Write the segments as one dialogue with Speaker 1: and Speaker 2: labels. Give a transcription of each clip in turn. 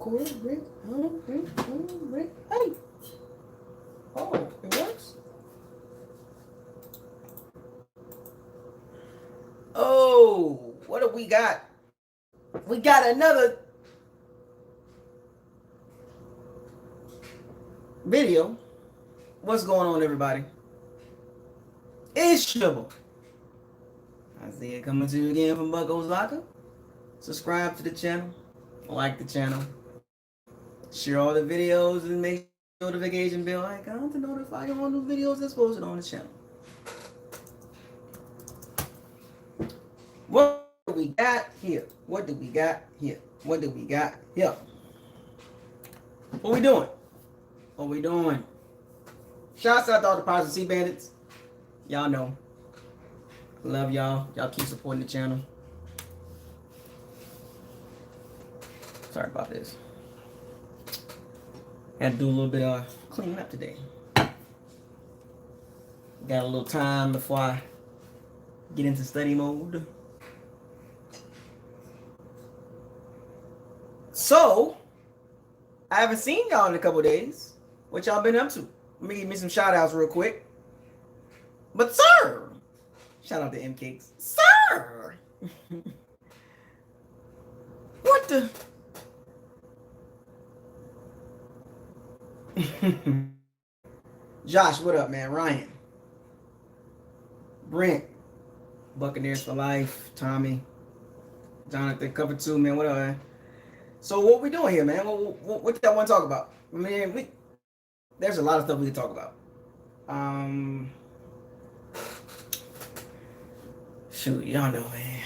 Speaker 1: Record, Rick. Rick. Hey. Oh, it works? Oh, what do we got? We got another video. What's going on, everybody? It's Sherman. Isaiah coming to you again from BucosLocker. Subscribe to the channel, like the channel, share all the videos, and make the notification bell icon to notify you on new videos that's posted on the channel. What do we got here? What do we got here? What do we got here? What we doing? What we doing? Shouts out to all the Pirates and Sea Bandits. Y'all know. Love y'all. Y'all keep supporting the channel. Sorry about this. Had to do a little bit of cleaning up today. Got a little time before I get into study mode. So, I haven't seen y'all in a couple days. What y'all been up to? Let me give me some shout outs real quick. But sir, shout out to M Cakes. Sir! What the? Josh, what up, man? Ryan. Brent. Buccaneers for life. Tommy. Jonathan, cover 2, man. What up, man? So what we doing here, man? What y'all want to talk about? I mean, there's a lot of stuff we can talk about. Shoot, y'all know, man.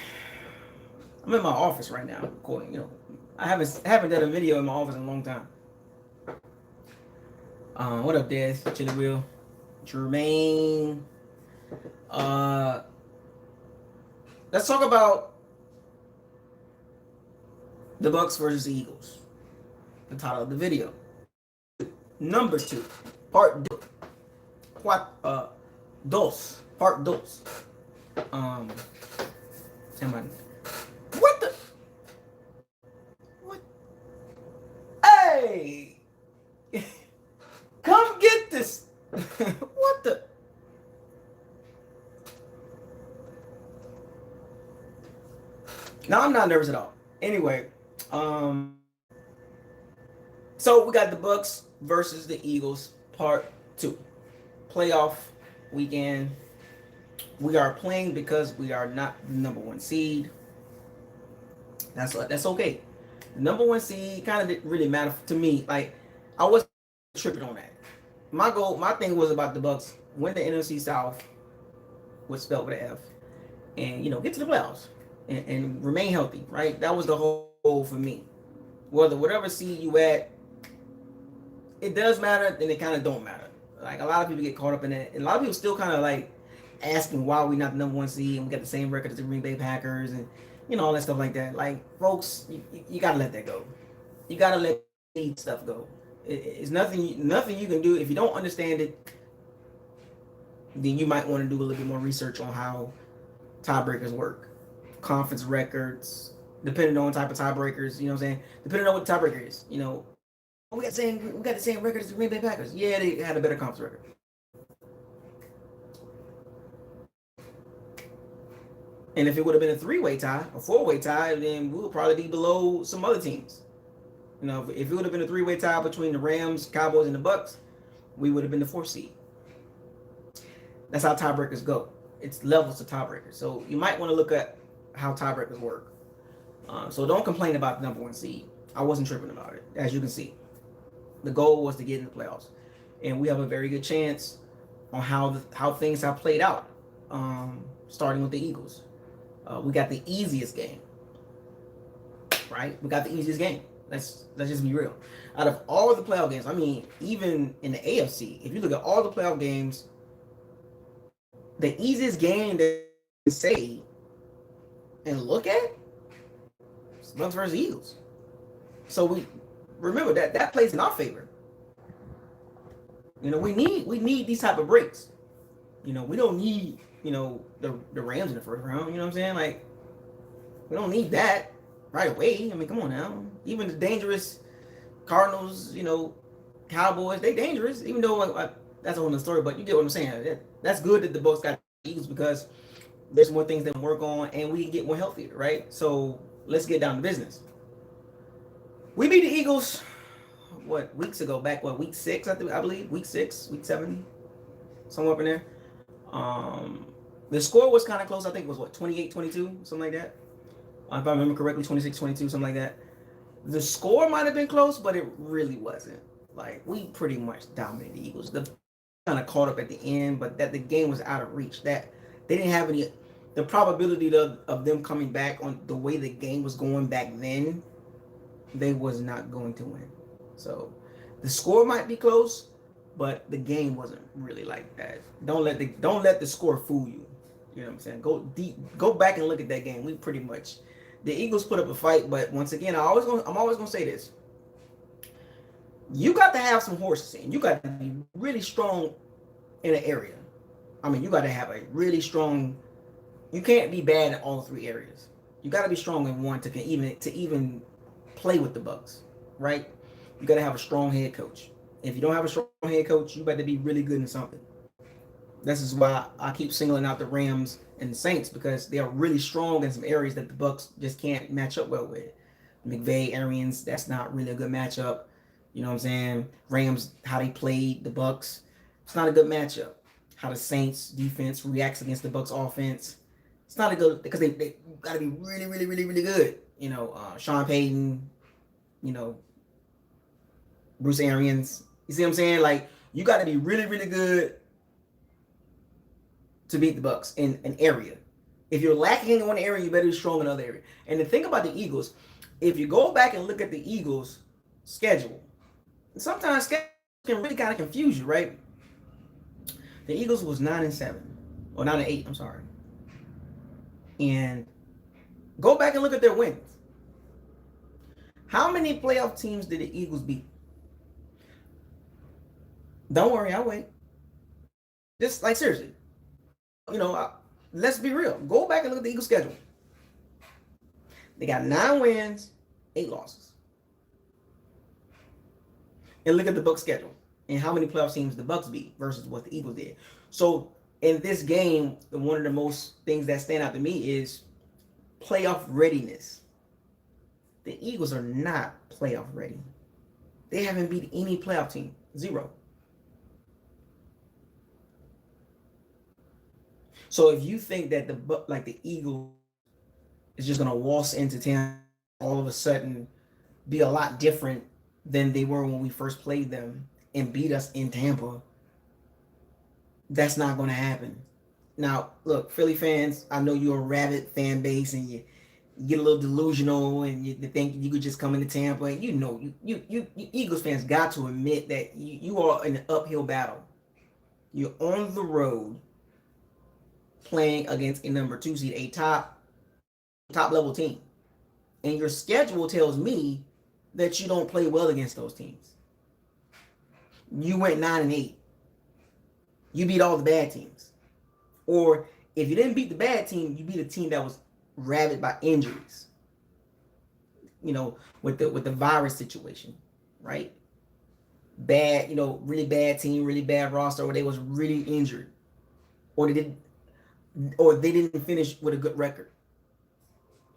Speaker 1: I'm in my office right now recording. You know, I haven't done a video in my office in a long time. What up, Des? Chili Wheel, Jermaine. Let's talk about the Bucs versus the Eagles. The title of the video. Number 2, part 2. Part 2. What the? What? Hey! Come get this! What the? No, I'm not nervous at all. Anyway, so we got the Bucs versus the Eagles, part 2. Playoff weekend. We are playing because we are not the number 1 seed. That's okay. The number 1 seed kind of didn't really matter to me. Like, I wasn't tripping on that. My thing was about the Bucs win the NFC South, which spelled with an F, and get to the playoffs and remain healthy. Right? That was the whole goal for me. Whatever seed you at, it does matter, then it kind of don't matter. Like, a lot of people get caught up in that, and a lot of people still kind of like asking why we not the number 1 seed and we got the same record as the Green Bay Packers and all that stuff like that. Like, folks, you gotta let that go. You gotta let stuff go. It's nothing you can do. If you don't understand it, then you might want to do a little bit more research on how tiebreakers work, conference records, depending on type of tiebreakers. You know what I'm saying? Depending on what the tiebreaker is. We got the same record as the Green Bay Packers. Yeah, they had a better conference record. And if it would have been a 3-way tie, a 4-way tie, then we would probably be below some other teams. If it would have been a 3-way tie between the Rams, Cowboys, and the Bucs, we would have been the 4th seed. That's how tiebreakers go. It's levels to tiebreakers. So you might want to look at how tiebreakers work. So don't complain about the number 1 seed. I wasn't tripping about it, as you can see. The goal was to get in the playoffs. And we have a very good chance on how things have played out, starting with the Eagles. We got the easiest game, right? We got the easiest game. Let's just be real. Out of all the playoff games, I mean, even in the AFC, if you look at all the playoff games, the easiest game to say and look at is Bucs versus Eagles. So we remember that plays in our favor. We need these type of breaks. We don't need the Rams in the first round. You know what I'm saying? Like, we don't need that right away. I mean, come on now. Even the dangerous Cardinals, Cowboys, they dangerous. Even though that's a whole other story, but you get what I'm saying. That's good that the Bucs got the Eagles because there's more things that we work on and we can get more healthier, right? So let's get down to business. We beat the Eagles weeks ago? Back week 6, I believe week 6, week 7, somewhere up in there. The score was kind of close. I think it was 28-22, something like that. If I remember correctly, 26-22, something like that. The score might have been close, but it really wasn't. Like, we pretty much dominated the Eagles. The kind of caught up at the end, but that the game was out of reach. That they didn't have any. The probability of them coming back on the way the game was going back then, they was not going to win. So the score might be close, but the game wasn't really like that. Don't let the score fool you. You know what I'm saying? Go back and look at that game. We pretty much the Eagles put up a fight, but once again, I'm always gonna say this. You got to have some horses in. You got to be really strong in an area. I mean, you got to have a really strong. You can't be bad in all 3 areas. You got to be strong in one to even play with the Bucs, right? You got to have a strong head coach. If you don't have a strong head coach, you better be really good in something. This is why I keep singling out the Rams and the Saints because they are really strong in some areas that the Bucs just can't match up well with. McVay, Arians, that's not really a good matchup. You know what I'm saying? Rams, how they played the Bucs, it's not a good matchup. How the Saints defense reacts against the Bucs offense, it's not a good because they got to be really, really, really, really good. Sean Payton, Bruce Arians. You see what I'm saying? Like you got to be really, really good to beat the Bucs in an area. If you're lacking in one area, you better be strong in another area. And the thing about the Eagles, if you go back and look at the Eagles' schedule, sometimes schedule can really kind of confuse you, right? The Eagles was 9-7, or 9-8. I'm sorry. And go back and look at their wins. How many playoff teams did the Eagles beat? Don't worry, I'll wait. Just like seriously, let's be real. Go back and look at the Eagles' schedule. They got 9 wins, 8 losses. And look at the Bucs schedule and how many playoff teams the Bucs beat versus what the Eagles did. So in this game, one of the most things that stand out to me is playoff readiness. The Eagles are not playoff ready. They haven't beat any playoff team. 0. So if you think that the Eagles is just gonna waltz into town all of a sudden, be a lot different than they were when we first played them and beat us in Tampa, that's not going to happen. Now, look, Philly fans, I know you're a rabid fan base and you get a little delusional and you think you could just come into Tampa. And you Eagles fans got to admit that you are in an uphill battle. You're on the road playing against a number 2 seed, a top level team. And your schedule tells me that you don't play well against those teams. You went 9-8. You beat all the bad teams. Or if you didn't beat the bad team, you beat a team that was ravaged by injuries. With the virus situation, right? Bad, really bad team, really bad roster, or they was really injured. Or they didn't finish with a good record.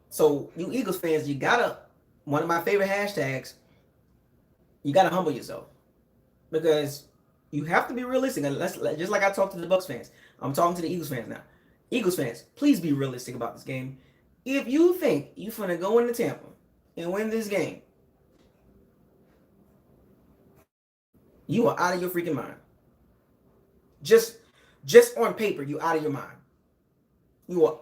Speaker 1: So you Eagles fans, you gotta, one of my favorite hashtags, you gotta humble yourself. Because you have to be realistic. And just like I talked to the Bucs fans, I'm talking to the Eagles fans now. Eagles fans, please be realistic about this game. If you think you're finna go into Tampa and win this game, you are out of your freaking mind. Just on paper, you're out of your mind. You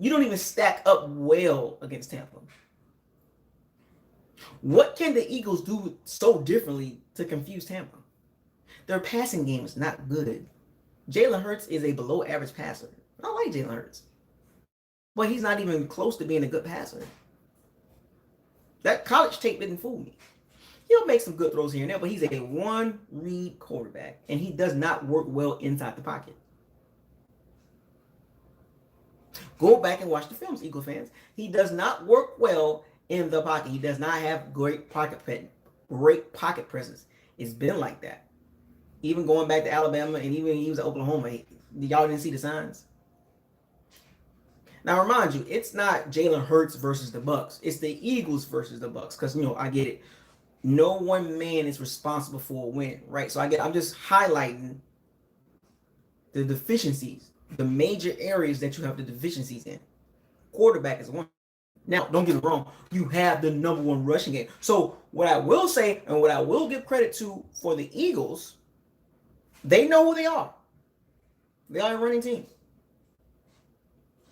Speaker 1: don't even stack up well against Tampa. What can the Eagles do so differently to confuse Tampa? Their passing game is not good. Jalen Hurts is a below average passer. I like Jalen Hurts, but he's not even close to being a good passer. That college tape didn't fool me. He'll make some good throws here and there, but he's a one-read quarterback, and he does not work well inside the pocket. Go back and watch the films, Eagle fans. He does not work well in the pocket. He does not have great pocket great pocket presence. It's been like that. Even going back to Alabama and even he was at Oklahoma, y'all didn't see the signs. Now, remind you, it's not Jalen Hurts versus the Bucs. It's the Eagles versus the Bucs. Because, I get it. No one man is responsible for a win, right? So I'm just highlighting the deficiencies, the major areas that you have the deficiencies in. Quarterback is one. Now, don't get it wrong. You have the number one rushing game. So what I will say and what I will give credit to for the Eagles, they know who they are. They are a running team.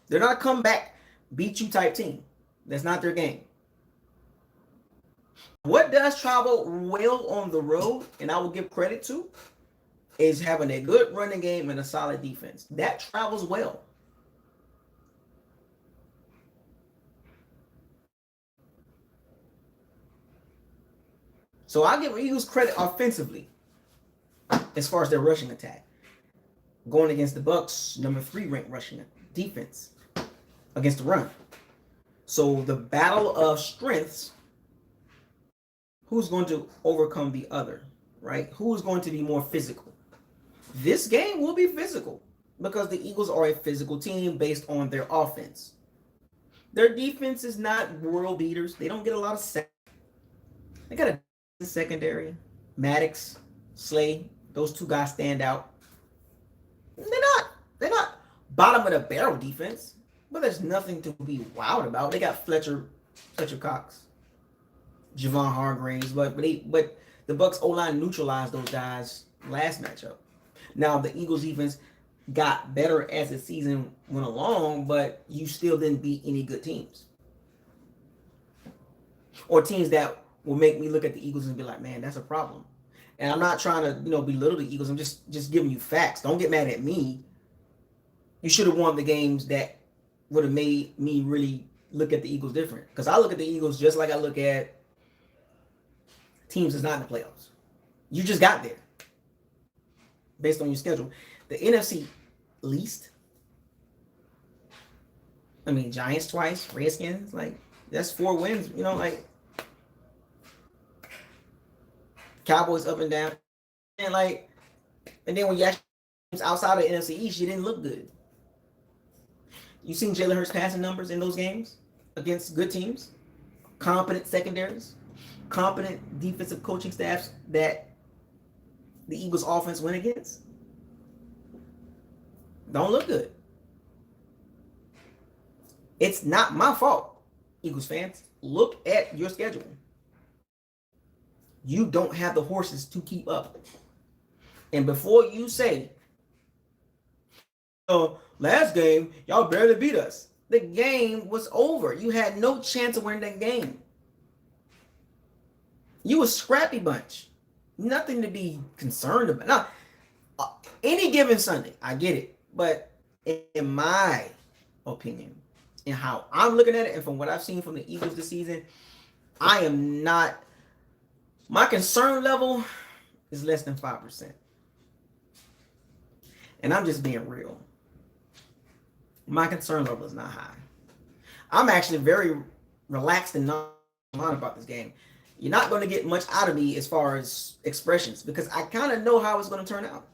Speaker 1: They're not a comeback, beat you type team. That's not their game. What does travel well on the road, and I will give credit to, is having a good running game and a solid defense. That travels well. So I'll give Eagles credit offensively as far as their rushing attack. Going against the Bucs, number 3 ranked rushing defense against the run. So the battle of strengths, who's going to overcome the other, right? Who's going to be more physical? This game will be physical because the Eagles are a physical team based on their offense. Their defense is not world beaters. They don't get a lot of sacks. They got a secondary. Maddox, Slay, those 2 guys stand out. They're not bottom of the barrel defense, but there's nothing to be wowed about. They got Fletcher Cox, Javon Hargraves, but the Bucs O-line neutralized those guys last matchup. Now the Eagles defense got better as the season went along, but you still didn't beat any good teams or teams that will make me look at the Eagles and be like, man, that's a problem. And I'm not trying to, belittle the Eagles. I'm just giving you facts. Don't get mad at me. You should have won the games that would have made me really look at the Eagles different. Because I look at the Eagles just like I look at teams that's not in the playoffs. You just got there based on your schedule. The NFC least. Giants twice, Redskins, that's 4 wins, Cowboys up and down. And then when you actually outside of the NFC East, you didn't look good. You seen Jalen Hurts passing numbers in those games against good teams, competent secondaries, competent defensive coaching staffs that the Eagles offense went against. Don't look good. It's not my fault, Eagles fans. Look at your schedule. You don't have the horses to keep up. And before you say, last game, y'all barely beat us. The game was over. You had no chance of winning that game. You a scrappy bunch. Nothing to be concerned about. Now, any given Sunday, I get it. But in my opinion, and how I'm looking at it, and from what I've seen from the Eagles this season, I am not. My concern level is less than 5%. And I'm just being real. My concern level is not high. I'm actually very relaxed and nonchalant about this game. You're not going to get much out of me as far as expressions because I kind of know how it's going to turn out.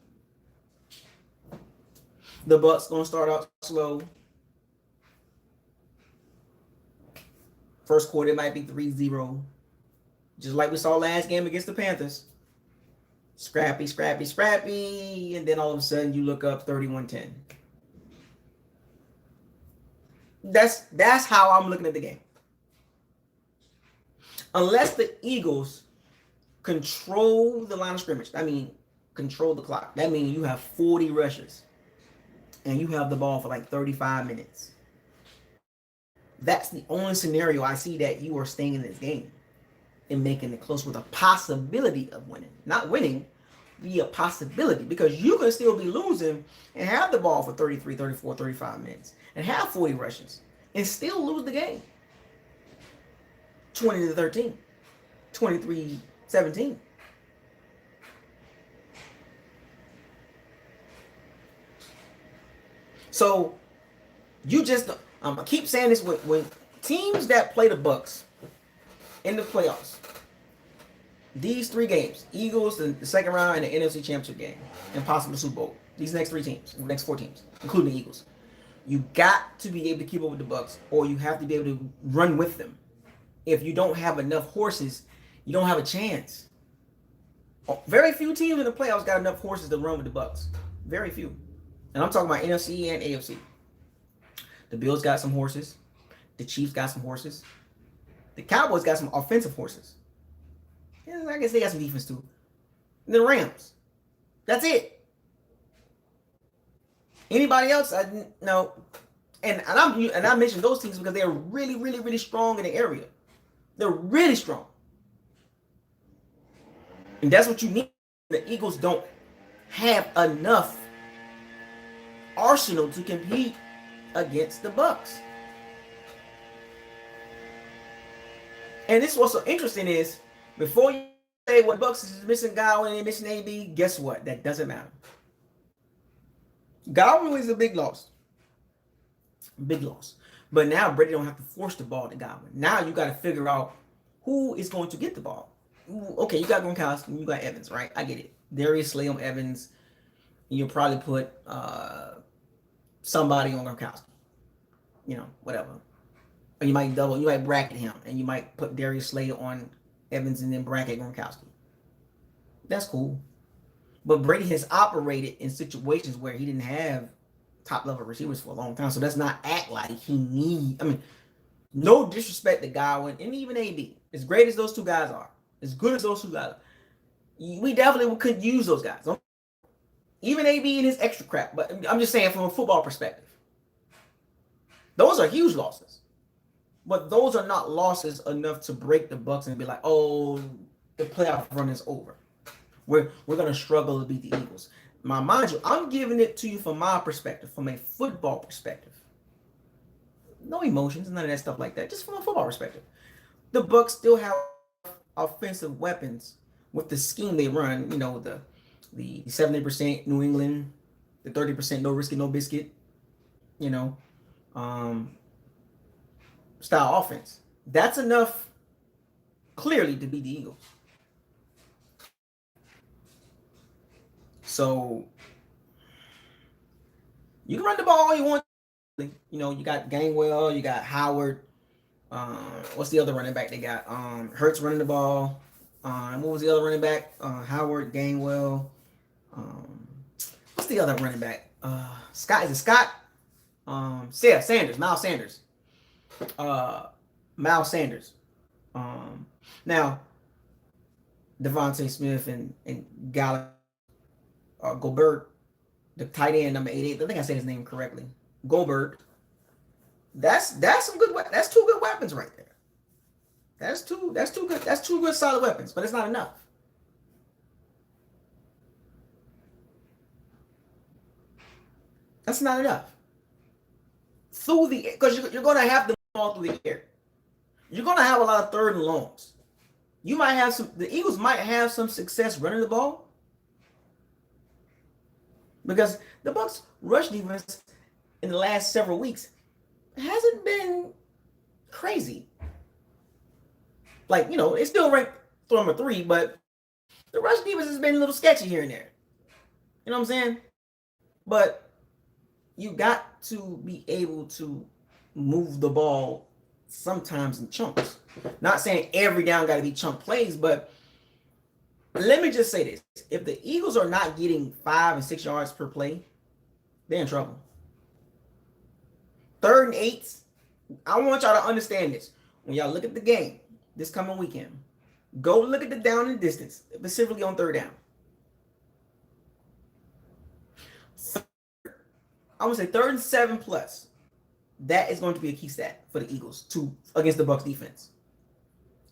Speaker 1: The Bucs going to start out slow. First quarter, it might be 3-0. Just like we saw last game against the Panthers. Scrappy. And then all of a sudden you look up 31-10. That's how I'm looking at the game. Unless the Eagles control the line of scrimmage. Control the clock. That means you have 40 rushes. And you have the ball for 35 minutes. That's the only scenario I see that you are staying in this game and making it close with a possibility of winning. Not winning, be a possibility because you can still be losing and have the ball for 33, 34, 35 minutes and have 40 rushes and still lose the game. 20-13, 23-17. So you just, I keep saying this when teams that play the Bucs in the playoffs, These 3 games, Eagles, the second round, and the NFC Championship game, and possibly the Super Bowl. These next 3 teams, next 4 teams, including the Eagles. You got to be able to keep up with the Bucs, or you have to be able to run with them. If you don't have enough horses, you don't have a chance. Very few teams in the playoffs got enough horses to run with the Bucs. Very few. And I'm talking about NFC and AFC. The Bills got some horses. The Chiefs got some horses. The Cowboys got some offensive horses. Yeah, I guess they got some defense too. And the Rams. That's it. Anybody else? No. And I mentioned those teams because they're really, really, really strong in the area. They're really strong. And that's what you need. The Eagles don't have enough arsenal to compete against the Bucs. And this what's so interesting is, before you say what Bucs is missing Godwin and missing AB, guess what? That doesn't matter. Godwin is a big loss. Big loss. But now Brady don't have to force the ball to Godwin. Now you got to figure out who is going to get the ball. Okay, you got Gronkowski, you got Evans, right? I get it. Darius Slay on Evans. You'll probably put somebody on Gronkowski. You know, whatever. Or you might bracket him, and you might put Darius Slay on Evans and then bracket Gronkowski. That's cool. But Brady has operated in situations where he didn't have top-level receivers for a long time, so let's not act like he needs... I mean, no disrespect to Godwin and even AB. As great as those two guys are, as good as those two guys are, we definitely could use those guys. Even AB and his extra crap, but I'm just saying from a football perspective. Those are huge losses. But those are not losses enough to break the Bucs and be like, oh, the playoff run is over. We're going to struggle to beat the Eagles. Mind you, I'm giving it to you from my perspective, from a football perspective. No emotions, none of that stuff like that. Just from a football perspective. The Bucs still have offensive weapons with the scheme they run. You know, the 70% New England, the 30% no risk it, no biscuit, you know, style offense. That's enough, clearly, to beat the Eagles. So you can run the ball all you want. You know, you got Gainwell, you got Howard. What's the other running back they got? Hurts running the ball. What was the other running back? Howard, Gainwell. What's the other running back? Scott. Is it Scott? Sanders. Miles Sanders. Miles Sanders. Now, Devontae Smith and Gallagher. Goldberg, the tight end, number 88. I think I said his name correctly. Goldberg. That's some good. That's 2 good weapons right there. That's two good. That's 2 good solid weapons, but it's not enough. That's not enough. Through the, because you're going to have the ball through the air. You're going to have a lot of third and longs. You might have some. The Eagles might have some success running the ball. Because the Bucs' rush defense in the last several weeks hasn't been crazy. Like, you know, it's still ranked number 3, but the rush defense has been a little sketchy here and there. You know what I'm saying? But you got to be able to move the ball sometimes in chunks. Not saying every down got to be chunk plays, but let me just say this. If the Eagles are not getting 5 and 6 yards per play, they're in trouble. 3rd and 8s, I want y'all to understand this. When y'all look at the game this coming weekend, go look at the down and distance, specifically on 3rd down. I would say 3rd and 7 plus. That is going to be a key stat for the Eagles against the Bucs defense.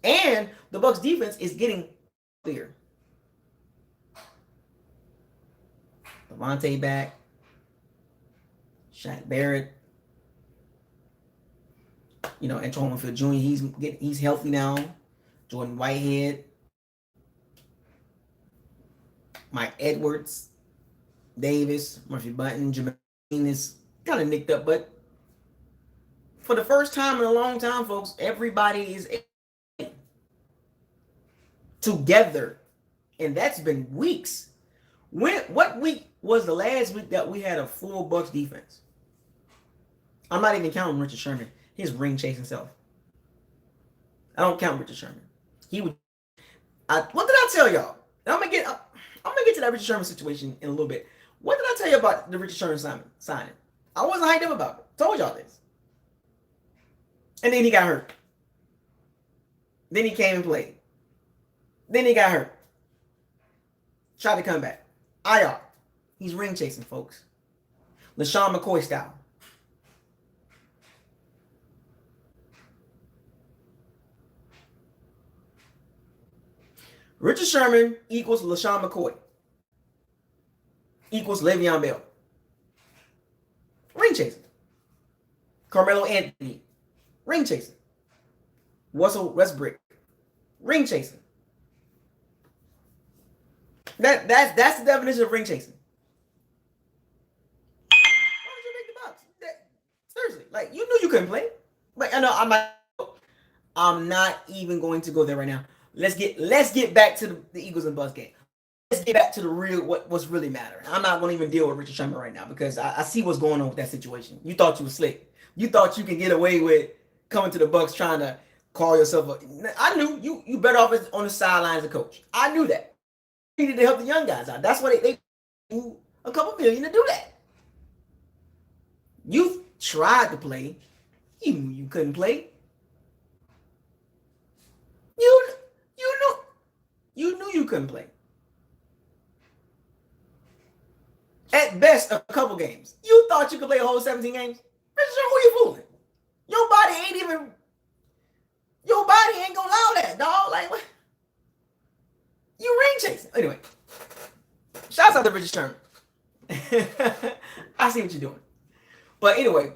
Speaker 1: And the Bucs defense is getting clear. Lavonte back. Shaq, Barrett. You know, Antoine Winfield Jr. He's healthy now. Jordan Whitehead. Mike Edwards. Davis. Murphy Bunton. Jermaine is kind of nicked up, but for the first time in a long time, folks, everybody is. together, and that's been weeks. What week was the last week that we had a full Bucs defense? I'm not even counting Richard Sherman, his ring chasing self. I don't count Richard Sherman. What did I tell y'all? I'm gonna get to that Richard Sherman situation in a little bit. What did I tell you about the Richard Sherman signing? I wasn't hyped up about it. Told y'all this. And then he got hurt. Then he came and played. Then he got hurt. Tried to come back. IR. He's ring chasing, folks. LaShawn McCoy style. Richard Sherman equals LaShawn McCoy. Equals Le'Veon Bell. Ring chasing. Carmelo Anthony. Ring chasing. Russell Westbrook. Ring chasing. That's the definition of ring chasing. Why would you make the Bucs? Seriously, like you knew you couldn't play. But I know I'm not even going to go there right now. Let's get back to the Eagles and Bucs game. Let's get back to the real what's really mattering. I'm not going to even deal with Richard Sherman right now because I see what's going on with that situation. You thought you were slick. You thought you could get away with coming to the Bucs trying to call yourself I knew you better off on the sidelines as a coach. I knew that. You needed to help the young guys out. That's why they do a couple million to do that. You tried to play. You couldn't play. You knew you couldn't play. At best, a couple games. You thought you could play a whole 17 games? Richard, who you fooling? Your body ain't gonna allow that, dog. Like what? You ring chasing. Anyway, shouts out to Richard Sherman. I see what you're doing. But anyway,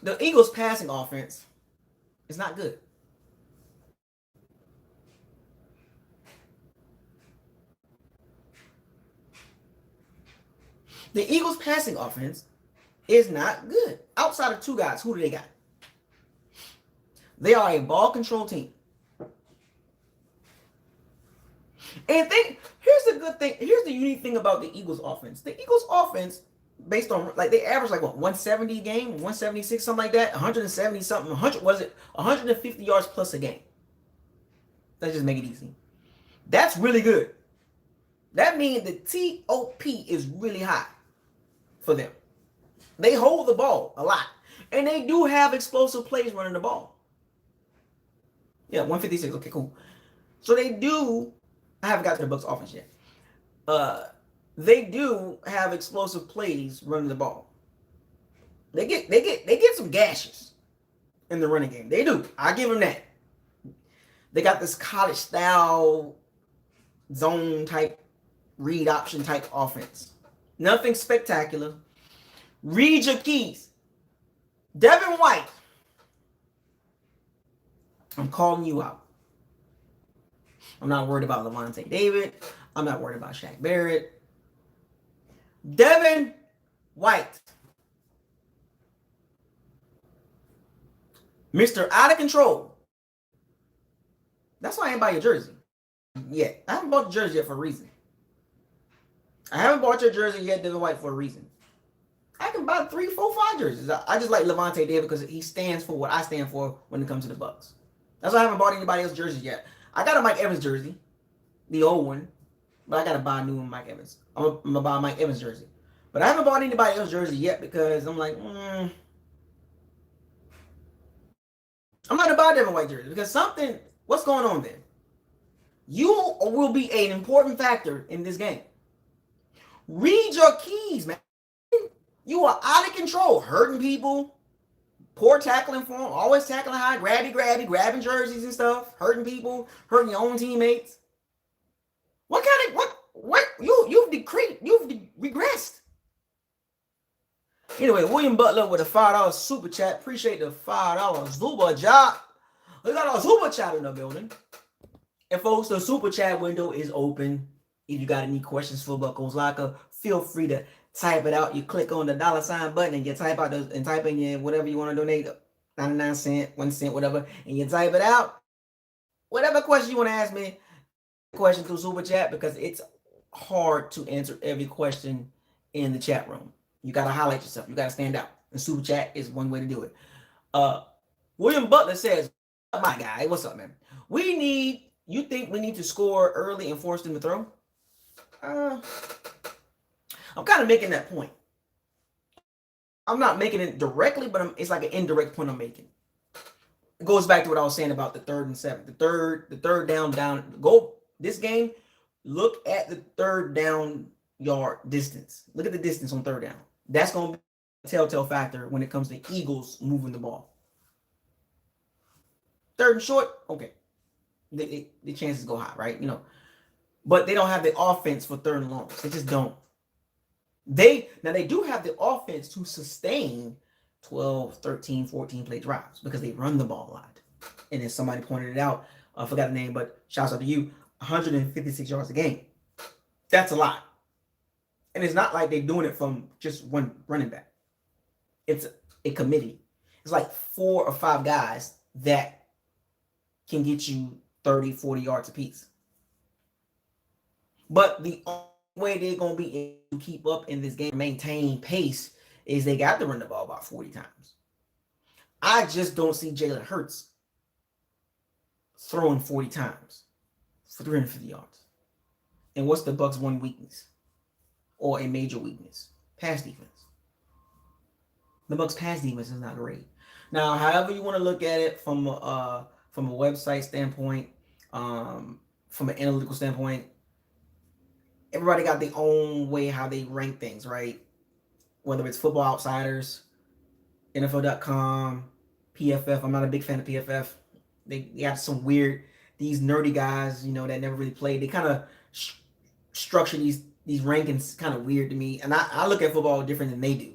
Speaker 1: the Eagles' passing offense is not good. The Eagles' passing offense is not good. Outside of two guys, who do they got? They are a ball control team. And here's the good thing. Here's the unique thing about the Eagles' offense. The Eagles' offense, based on they average 170 a game, 176, something like that, 170 something, 150 yards plus a game. Let's just make it easy. That's really good. That means the TOP is really high for them. They hold the ball a lot. And they do have explosive plays running the ball. Yeah, 156. Okay, cool. So they do. I haven't got to the Bucs offense yet. They do have explosive plays running the ball. They get some gashes in the running game. They do. I give them that. They got this college style zone type read option type offense. Nothing spectacular. Read your keys. Devin White. I'm calling you out. I'm not worried about Lavonte David. I'm not worried about Shaq Barrett. Devin White. Mr. Out of Control. That's why I ain't buy your jersey yet. I haven't bought the jersey yet for a reason. I haven't bought your jersey yet, Devin White, for a reason. I can buy 3, 4, 5 jerseys. I just like Lavonte David because he stands for what I stand for when it comes to the Bucs. That's why I haven't bought anybody else's jersey yet. I got a Mike Evans jersey, the old one, but I got to buy a new one, Mike Evans. I'm going to buy a Mike Evans jersey. But I haven't bought anybody else's jersey yet because I'm like, I'm not going to buy a Devin White jersey because what's going on there? You will be an important factor in this game. Read your keys, man. You are out of control, hurting people, poor tackling form, always tackling high, grabbing jerseys and stuff, hurting people, hurting your own teammates. What you've regressed. Anyway, William Butler with a $5 super chat. Appreciate the $5 super chat. We got our super chat in the building. And folks, the super chat window is open. If you got any questions for BucosLocker, feel free to type it out. You click on the $ button and you type in your whatever you want to donate, 99 cent, 1 cent, whatever, and you type it out. whatever question you want to ask me, question through Super Chat because it's hard to answer every question in the chat room. You got to highlight yourself. You got to stand out. And Super Chat is one way to do it. William Butler says, my guy, what's up, man? You think we need to score early and force them to throw? I'm kind of making that point. I'm not making it directly, but it's like an indirect point I'm making. It goes back to what I was saying about the 3rd and 7. The third down. Go this game. Look at the 3rd down yard distance. Look at the distance on 3rd down. That's going to be a telltale factor when it comes to Eagles moving the ball. 3rd and short, okay. The chances go high, right? But they don't have the offense for 3rd and longs. They just don't. They do have the offense to sustain 12, 13, 14 play drives because they run the ball a lot. And then somebody pointed it out. I forgot the name, but shouts out to you. 156 yards a game. That's a lot. And it's not like they're doing it from just one running back. It's a committee. It's like 4 or 5 guys that can get you 30, 40 yards apiece. But the only way they're going to be able to keep up in this game, maintain pace, is they got to run the ball about 40 times. I just don't see Jalen Hurts throwing 40 times for 350 yards. And what's the Bucs' one weakness? Or a major weakness? Pass defense. The Bucs' pass defense is not great. Now, however you want to look at it from a website standpoint, from an analytical standpoint, everybody got their own way how they rank things, right? Whether it's Football Outsiders, NFL.com, PFF. I'm not a big fan of PFF. They got some weird, these nerdy guys, that never really played. They kind of structure these rankings kind of weird to me. And I look at football different than they do.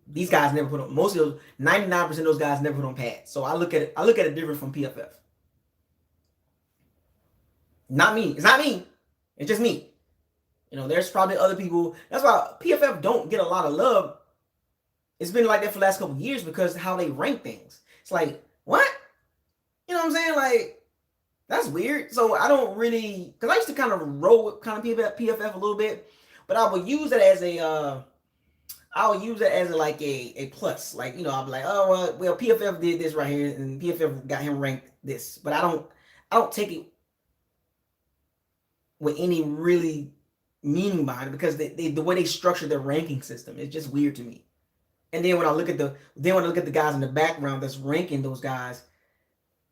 Speaker 1: These guys never put on, most of those, 99% of those guys never put on pads. So I look at it different from PFF. Not me. It's not me. It's just me. There's probably other people. That's why PFF don't get a lot of love. It's been like that for the last couple of years because how they rank things. It's like, what? You know what I'm saying? Like, that's weird. So I don't really, because I used to kind of roll with kind of PFF a little bit, but I would use it as a plus. Like, I'll be like, oh, well, PFF did this right here, and PFF got him ranked this. But I don't take it with any really meaning behind it because the way they structure their ranking system is just weird to me. And then when I look at the guys in the background that's ranking those guys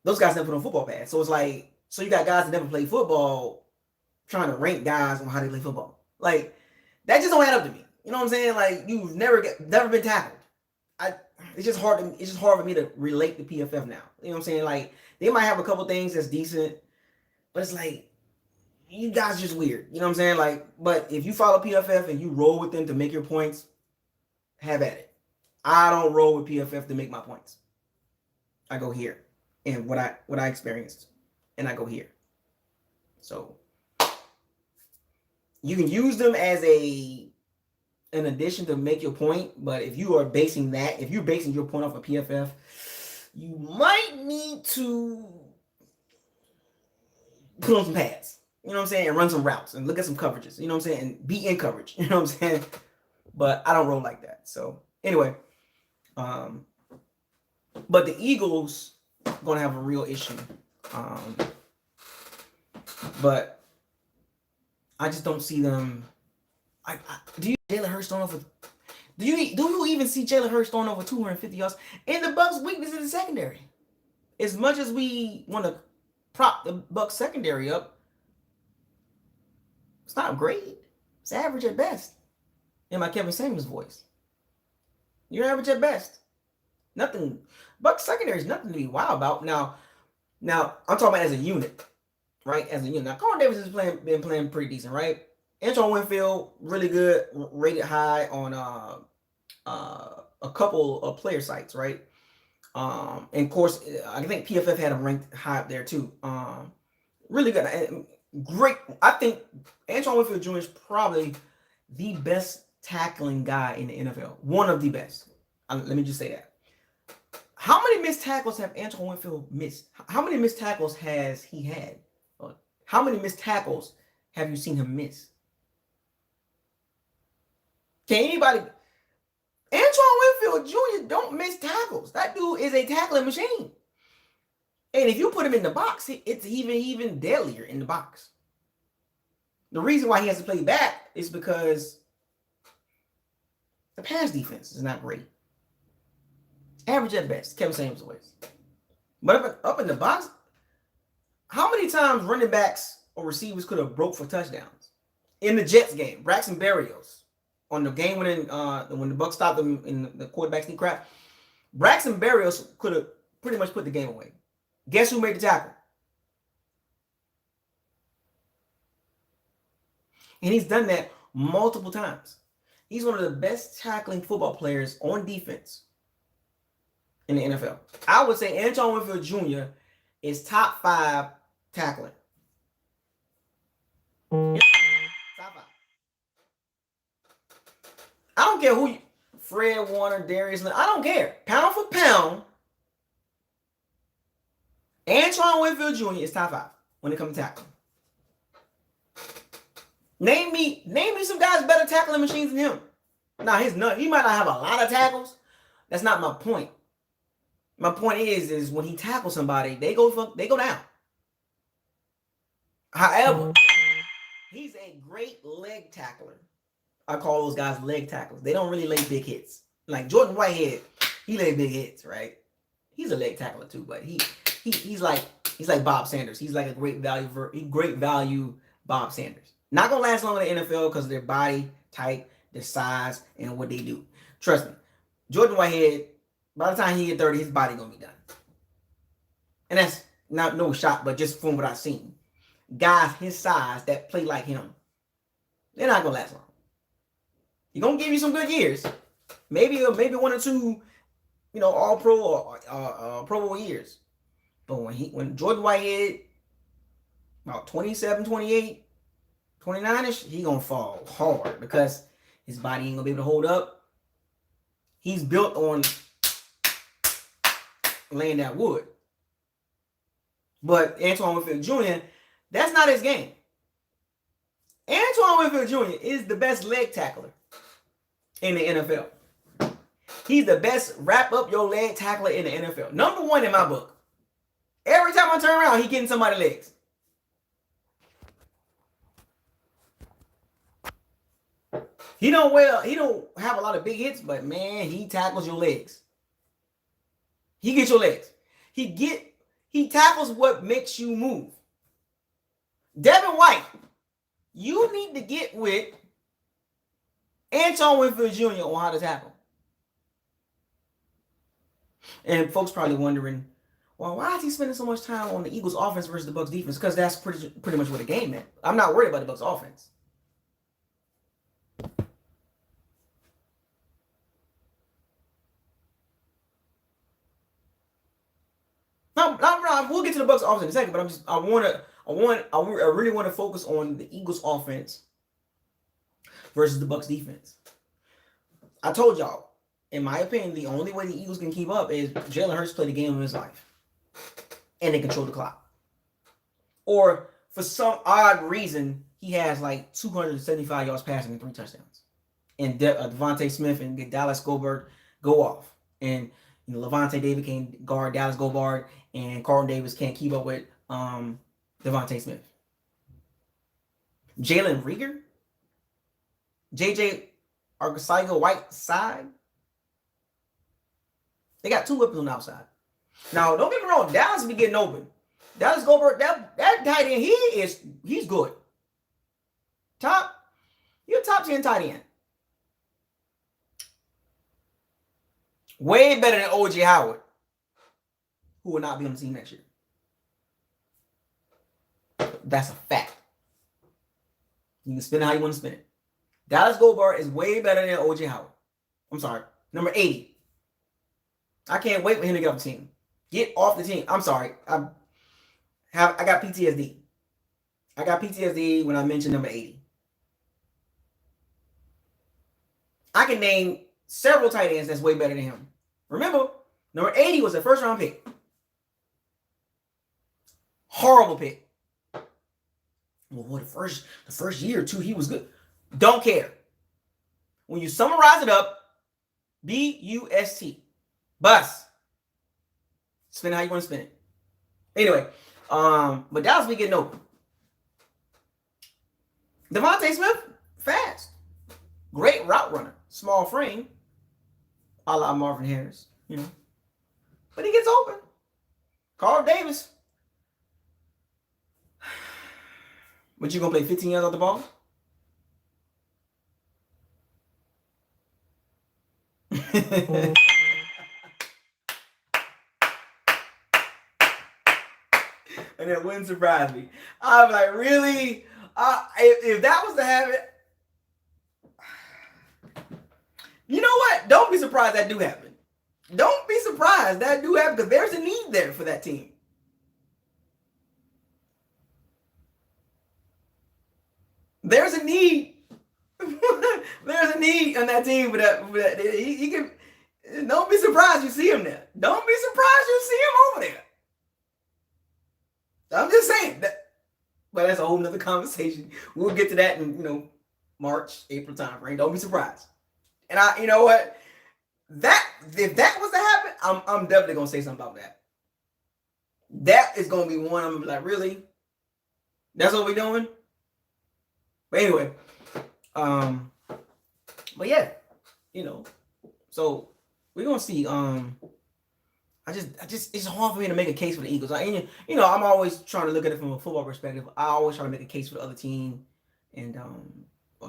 Speaker 1: never put on football pads. So it's like, so you got guys that never played football trying to rank guys on how they play football. Like, that just don't add up to me. You know what I'm saying? Like, you've never been tackled. It's just hard for me to relate to PFF now. You know what I'm saying? Like, they might have a couple things that's decent, but it's like, you guys just weird. You know what I'm saying? Like, but if you follow PFF and you roll with them to make your points, have at it. I don't roll with PFF to make my points. I go here. And what I experienced. And I go here. So you can use them as an addition to make your point, but if you're basing your point off of PFF, you might need to put on some pads. You know what I'm saying? And run some routes and look at some coverages. You know what I'm saying? And be in coverage. You know what I'm saying? But I don't roll like that. So anyway, but the Eagles going to have a real issue. But I just don't see them. Do you Jalen Hurts throwing over? Do you even see Jalen Hurts throwing over 250 yards? And the Bucs' weakness in the secondary. As much as we want to prop the Bucs secondary up, it's not great. It's average at best. In my Kevin Samuels voice. You're average at best. Nothing. Bucs secondary is nothing to be wild about. Now I'm talking about as a unit. Right? As a unit. Now, Carl Davis has been playing pretty decent, right? Antoine Winfield, really good, rated high on a couple of player sites, right? And of course, I think PFF had him ranked high up there too. Really good. Great. I think Antoine Winfield Jr. is probably the best tackling guy in the NFL. One of the best. Let me just say that. How many missed tackles have Antoine Winfield missed? How many missed tackles has he had? How many missed tackles have you seen him miss? Can anybody? Antoine Winfield Jr. don't miss tackles. That dude is a tackling machine. And if you put him in the box, it's even deadlier in the box. The reason why he has to play back is because the pass defense is not great. Average at best, Kevin Samuels ways. But up in the box, how many times running backs or receivers could have broke for touchdowns? In the Jets game, Braxton Berrios, on the game winning, when the Bucs stopped them in the quarterback sneak crap, Braxton Berrios could have pretty much put the game away. Guess who made the tackle? And he's done that multiple times. He's one of the best tackling football players on defense in the NFL. I would say Antoine Winfield Jr. is top 5 tackling. Top 5. I don't care who you, Fred Warner, Darius, I don't care. Pound for pound, Antoine Winfield Jr. is top 5 when it comes to tackling. Name me some guys better tackling machines than him. Now he might not have a lot of tackles. That's not my point. My point is when he tackles somebody, they go down. However, he's a great leg tackler. I call those guys leg tacklers. They don't really lay big hits. Like Jordan Whitehead, he lay big hits, right? He's a leg tackler too, but he's like Bob Sanders. He's like a great value Bob Sanders. Not gonna last long in the NFL because of their body type, their size, and what they do. Trust me, Jordan Whitehead, by the time he get 30, his body gonna be done. And that's not no shot, but just from what I've seen. Guys his size that play like him, they're not gonna last long. He's gonna give you some good years. Maybe 1 or 2, all pro or Pro Bowl years. But when Jordan Whitehead, about 27, 28, 29-ish, he gonna fall hard because his body ain't gonna be able to hold up. He's built on laying that wood. But Antoine Winfield Jr., that's not his game. Antoine Winfield Jr. is the best leg tackler in the NFL. He's the best wrap up your leg tackler in the NFL. Number 1 in my book. Every time I turn around, he getting somebody's legs. He don't have a lot of big hits, but man, he tackles your legs. He gets your legs. He tackles what makes you move. Devin White, you need to get with Antoine Winfield Jr. on how to tackle. And folks probably wondering, well, why is he spending so much time on the Eagles offense versus the Bucs defense? Because that's pretty much what the game meant. I'm not worried about the Bucs offense. No, we'll get to the Bucs offense in a second, but I really want to focus on the Eagles offense versus the Bucs defense. I told y'all, in my opinion, the only way the Eagles can keep up is Jalen Hurts play the game of his life, and they control the clock. Or for some odd reason, he has like 275 yards passing and 3 touchdowns, and Lavonte Smith and Dallas Goedert go off, and Lavonte David can't guard Dallas Goedert, and Carlton Davis can't keep up with Devontae Smith. Jalen Reagor, JJ Arcega-Whiteside, they got 2 weapons on the outside. Now, don't get me wrong, Dallas be getting open. Dallas Goedert, that tight end, he's good. You're a top 10 tight end. Way better than O.J. Howard, who will not be on the team next year. That's a fact. You can spin it how you want to spin it. Dallas Goedert is way better than O.J. Howard. I'm sorry. Number 80. I can't wait for him to get off the team. Get off the team. I'm sorry. I got PTSD. I got PTSD when I mentioned number 80. I can name several tight ends that's way better than him. Remember, Number 80 was a first-round pick. Horrible pick. Well, the first year or two, he was good. Don't care. When you summarize it up, B-U-S-T. Bust. Spin it how you want to spin it. Anyway, but Dallas be getting open. Lavonte Smith, fast. Great route runner. Small frame. A la Marvin Harris, you know. But he gets open. Carl Davis. But you gonna play 15 yards off the ball? And it wouldn't surprise me. I'm like, really? If that was to happen, you know what? Don't be surprised that do happen. Don't be surprised that do happen because there's a need there for that team. There's a need. There's a need on that team for that. He can. Don't be surprised you see him there. Don't be surprised you see him over there. I'm just saying that. But that's a whole nother conversation. We'll get to that in March, April time frame. Don't be surprised. And you know what? If that was to happen, I'm definitely gonna say something about that. That is gonna be one. I'm gonna be like, really? That's what we're doing? But anyway, but yeah, so we're gonna see. I just it's hard for me to make a case for the Eagles. I'm always trying to look at it from a football perspective. I always try to make a case for the other team and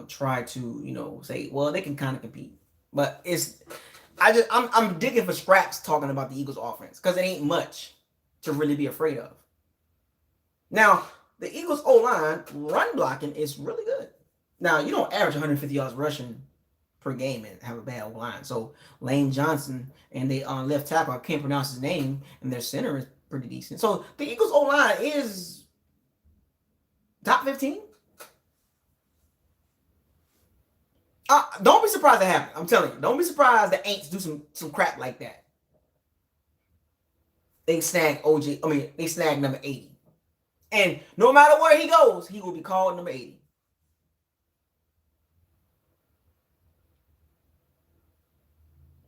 Speaker 1: try to say, well, they can kind of compete. But I'm digging for scraps talking about the Eagles offense because it ain't much to really be afraid of. Now, the Eagles O-line run blocking is really good. Now, you don't average 150 yards rushing per game and have a bad O-line. So Lane Johnson and they left tackle, I can't pronounce his name, and their center is pretty decent. So the Eagles O-line is top 15. Don't be surprised that happens. I'm telling you. Don't be surprised the Aints do some crap like that. They snag they snag number 80. And no matter where he goes, he will be called number 80.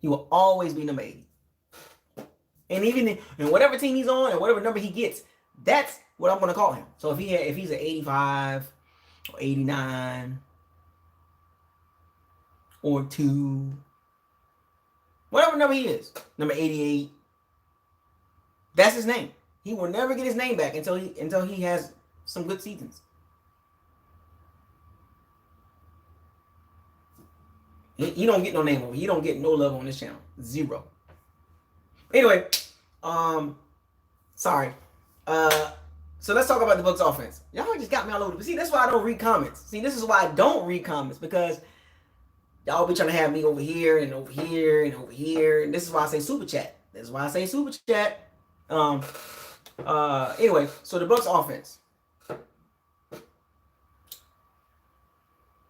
Speaker 1: He will always be number 80. And even in whatever team he's on and whatever number he gets, that's what I'm going to call him. So if he's an 85 or 89 or 2, whatever number he is, number 88, that's his name. He will never get his name back until he has some good seasons. He don't get no name over. He don't get no love on this channel. 0. Anyway, sorry. So let's talk about the Bucs offense. Y'all just got me all over. See, that's why I don't read comments. See, this is why I don't read comments because y'all be trying to have me over here and over here and over here. And this is why I say super chat. This is why I say super chat. Anyway, so the Bucs offense.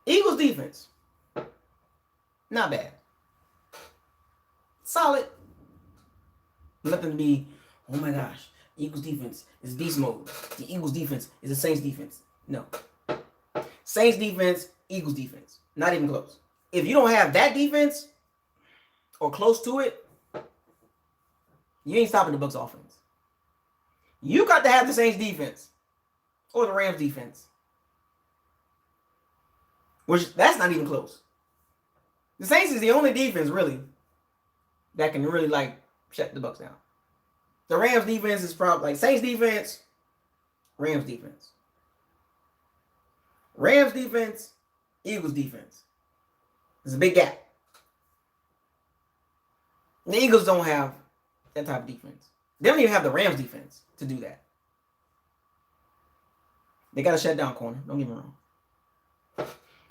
Speaker 1: Eagles defense. Not bad. Solid. Nothing to be, oh my gosh, Eagles defense is beast mode. The Eagles defense is the Saints defense. No. Saints defense, Eagles defense. Not even close. If you don't have that defense or close to it, you ain't stopping the Bucs offense. You got to have the Saints defense or the Rams defense. Which, that's not even close. The Saints is the only defense, really, that can really, shut the Bucs down. The Rams defense is probably, Saints defense, Rams defense. Rams defense, Eagles defense. There's a big gap. The Eagles don't have that type of defense. They don't even have the Rams defense to do that. They got a shutdown corner. Don't get me wrong.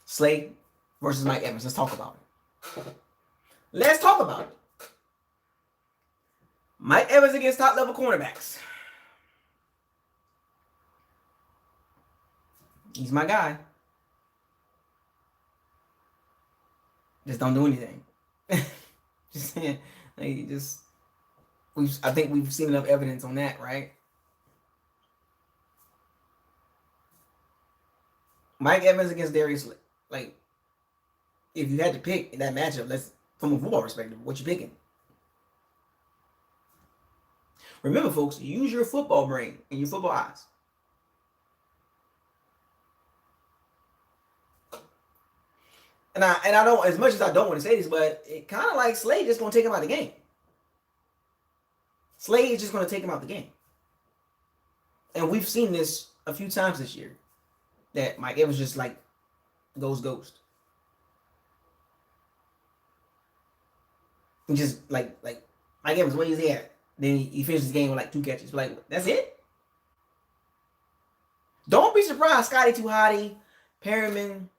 Speaker 1: Slade versus Mike Evans. Let's talk about it. Let's talk about it. Mike Evans against top-level cornerbacks. He's my guy. Just don't do anything. just I think we've seen enough evidence on that, right? Mike Evans against Darius, like, if you had to pick in that matchup, let's from a football perspective, what you picking? Remember, folks, use your football brain and your football eyes. And I don't, as much as I don't want to say this, but it kind of like Slade just gonna take him out of the game. Slade is just gonna take him out of the game. And we've seen this a few times this year, that Mike Evans just like goes ghost. He just like Mike Evans, where is he at? Then he finishes the game with like 2 catches. Like, that's it? Don't be surprised Scotty Tuhati, Perryman,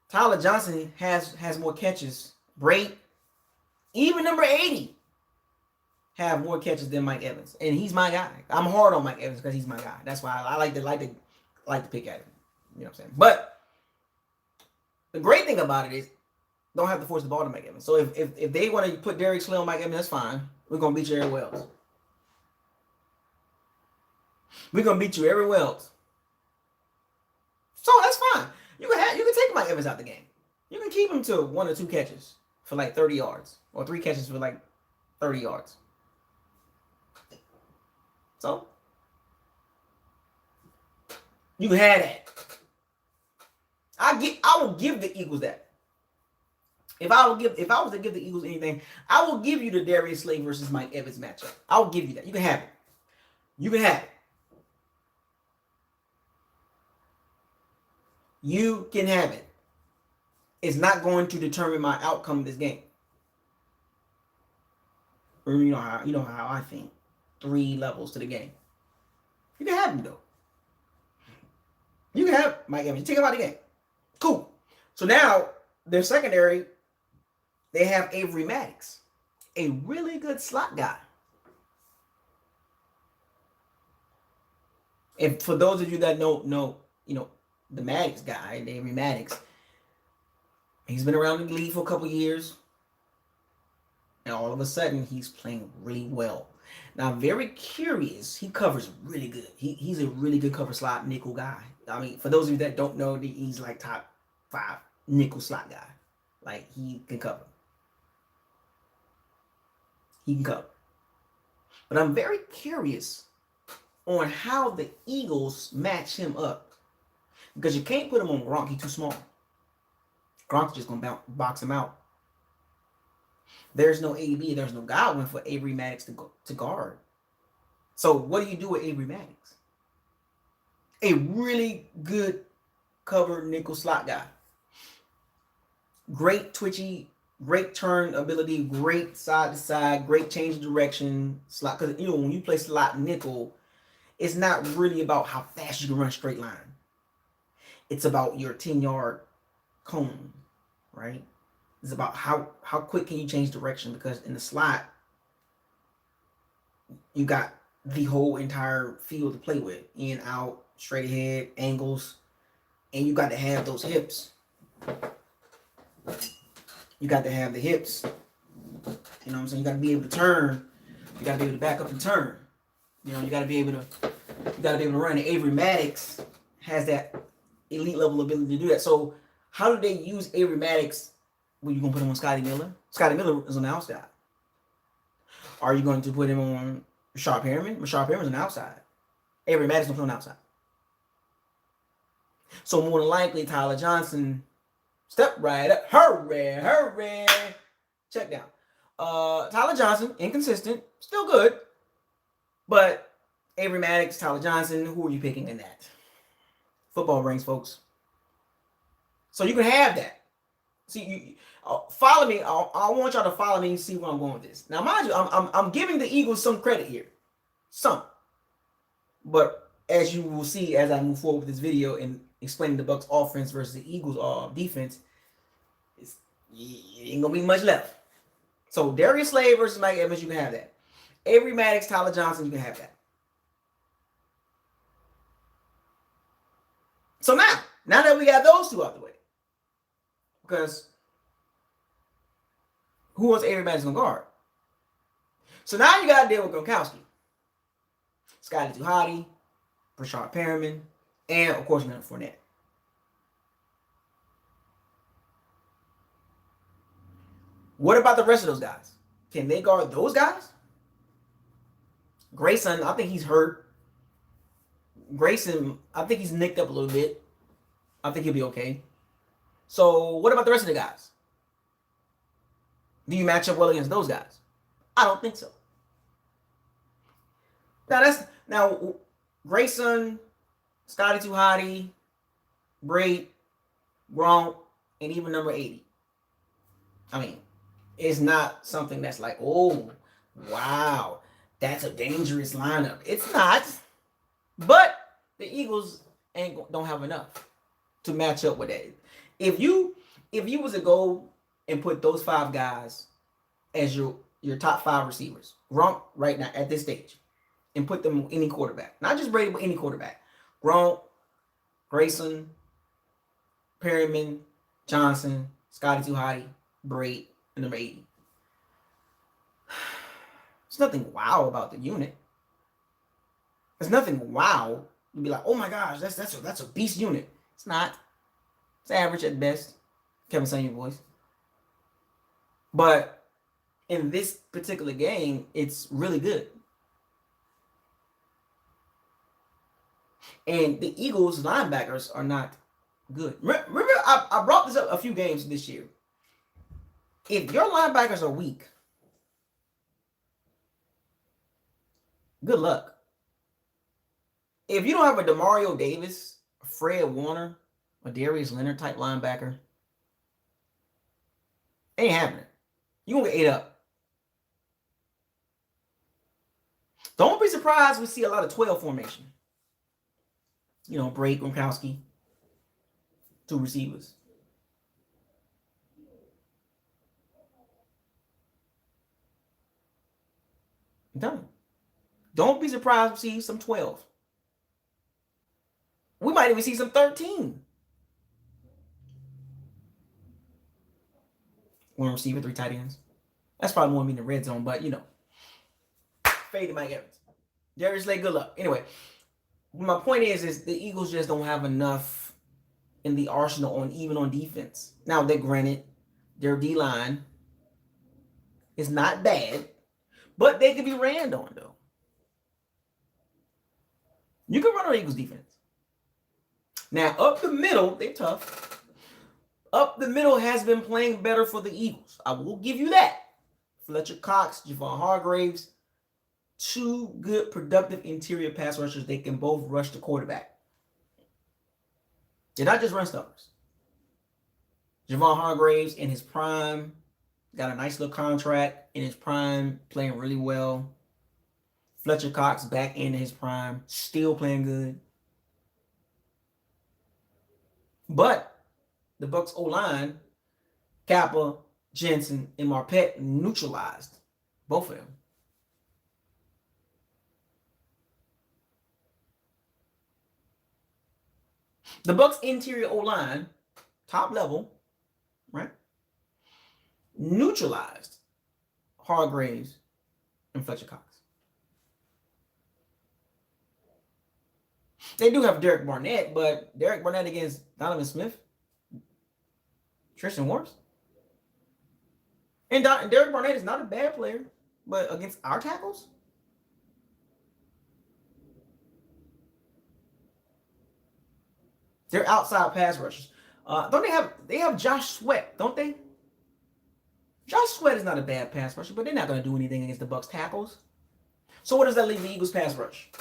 Speaker 1: Tyler Johnson has more catches. Brady, even number 80, have more catches than Mike Evans. And he's my guy. I'm hard on Mike Evans because he's my guy. That's why I like to pick at him. You know what I'm saying? But the great thing about it is, don't have to force the ball to Mike Evans. So if they want to put Derek Slay on Mike Evans, that's fine. We're gonna beat you everywhere else. We're gonna beat you everywhere else. So that's fine. You can take Mike Evans out the game. You can keep him to 1 or 2 catches for like 30 yards, or 3 catches for like 30 yards. So you can have that. I will give the Eagles that. If I was to give the Eagles anything, I will give you the Darius Slay versus Mike Evans matchup. I will give you that. You can have it. You can have it. You can have it. It's not going to determine my outcome of this game. You know how I think. 3 levels to the game. You can have him though. You can have Mike Evans. Take him out of the game. Cool. So now their secondary, they have Avery Maddox, a really good slot guy. And for those of you that know, the Maddox guy, Avery Maddox, he's been around the league for a couple years, and all of a sudden he's playing really well. Now, I'm very curious. He covers really good. He's a really good cover slot nickel guy. I mean, for those of you that don't know, he's like top 5 nickel slot guy. Like, he can cover. He can cover. But I'm very curious on how the Eagles match him up. Because you can't put him on Gronk. He's too small. Gronk's just going to box him out. There's no AB. There's no Godwin for Avery Maddox to guard. So what do you do with Avery Maddox? A really good cover nickel slot guy. Great twitchy, great turn ability, great side to side, great change of direction slot. Because when you play slot nickel, it's not really about how fast you can run a straight line. It's about your 10-yard cone, right? It's about how quick can you change direction, because in the slot, you got the whole entire field to play with. In, out, straight ahead, angles, and you got to have those hips. You got to have the hips. You know what I'm saying? You got to be able to turn. You got to be able to back up and turn. You got to be able to run. And Avery Maddox has that elite level ability to do that. So how do they use Avery Maddox? Well, you gonna put him on Scotty Miller? Scotty Miller is on the outside. Are you going to put him on Rashard Perriman? Rashard Perriman's on the outside. Avery Maddox is on the outside. So more than likely, Tyler Johnson, step right up. Hurry. Check down. Tyler Johnson, inconsistent, still good. But Avery Maddox, Tyler Johnson, who are you picking in that? Football rings, folks. So you can have that. See, follow me. I want y'all to follow me and see where I'm going with this. Now, mind you, I'm giving the Eagles some credit here. Some. But as you will see as I move forward with this video and explaining the Bucs offense versus the Eagles defense, it ain't going to be much left. So, Darius Slay versus Mike Evans, you can have that. Avery Maddox, Tyler Johnson, you can have that. So now that we got those two out the way, because who else Avery Maddox going to guard? So now you got to deal with Gronkowski, Scotty Tuhati, Brashard Perriman, and of course Leonard Fournette. What about the rest of those guys? Can they guard those guys? Grayson, I think he's hurt. Grayson, I think he's nicked up a little bit. I think he'll be okay. So what about the rest of the guys? Do you match up well against those guys? I don't think so. Now Grayson, Scotty Tuhati, Brady, Gronk, and even number 80. I mean, it's not something that's like, oh, wow, that's a dangerous lineup. It's not. But the Eagles don't have enough to match up with that. If you was to go and put those 5 guys as your top 5 receivers, Gronk right now at this stage, and put them on any quarterback, not just Brady, but any quarterback, Gronk, Grayson, Perriman, Johnson, Scotty Tuhati, Brady, and number 80. There's nothing wow about the unit. There's nothing wow to be like, oh my gosh, that's a beast unit. It's not. It's average at best. Kevin Samuel voice. But in this particular game, it's really good. And the Eagles linebackers are not good. Remember, I brought this up a few games this year. If your linebackers are weak, good luck. If you don't have a Demario Davis, a Fred Warner, a Darius Leonard type linebacker, ain't happening. You're going to get ate up. Don't be surprised we see a lot of 12 formation. You know, Brady, Gronkowski, 2 receivers. I'm telling you. Don't be surprised to see some 12. We might even see some 13. 1 receiver, 3 tight ends. That's probably more in the red zone, but you know. Fade to Mike Evans. Darius Slay, good luck. Anyway, my point is the Eagles just don't have enough in the arsenal even on defense. Now, granted, their D-line is not bad, but they could be ran on, though. You can run on Eagles defense. Now, up the middle, they're tough. Up the middle has been playing better for the Eagles. I will give you that. Fletcher Cox, Javon Hargraves, 2 good, productive interior pass rushers. They can both rush the quarterback. They're not just run stuffers. Javon Hargraves in his prime got a nice little contract in his prime, playing really well. Fletcher Cox back into his prime, still playing good. But the Bucs O-line, Kappa, Jensen, and Marpet neutralized both of them. The Bucs interior O-line, top level, right, neutralized Hargraves and Fletcher Cox. They do have Derek Barnett, but Derek Barnett against Donovan Smith, Tristian Wrifs. And Derek Barnett is not a bad player, but against our tackles, they're outside pass rushers. Don't they have Josh Sweat, don't they? Josh Sweat is not a bad pass rusher, but they're not going to do anything against the Bucs tackles. So what does that leave the Eagles pass rush?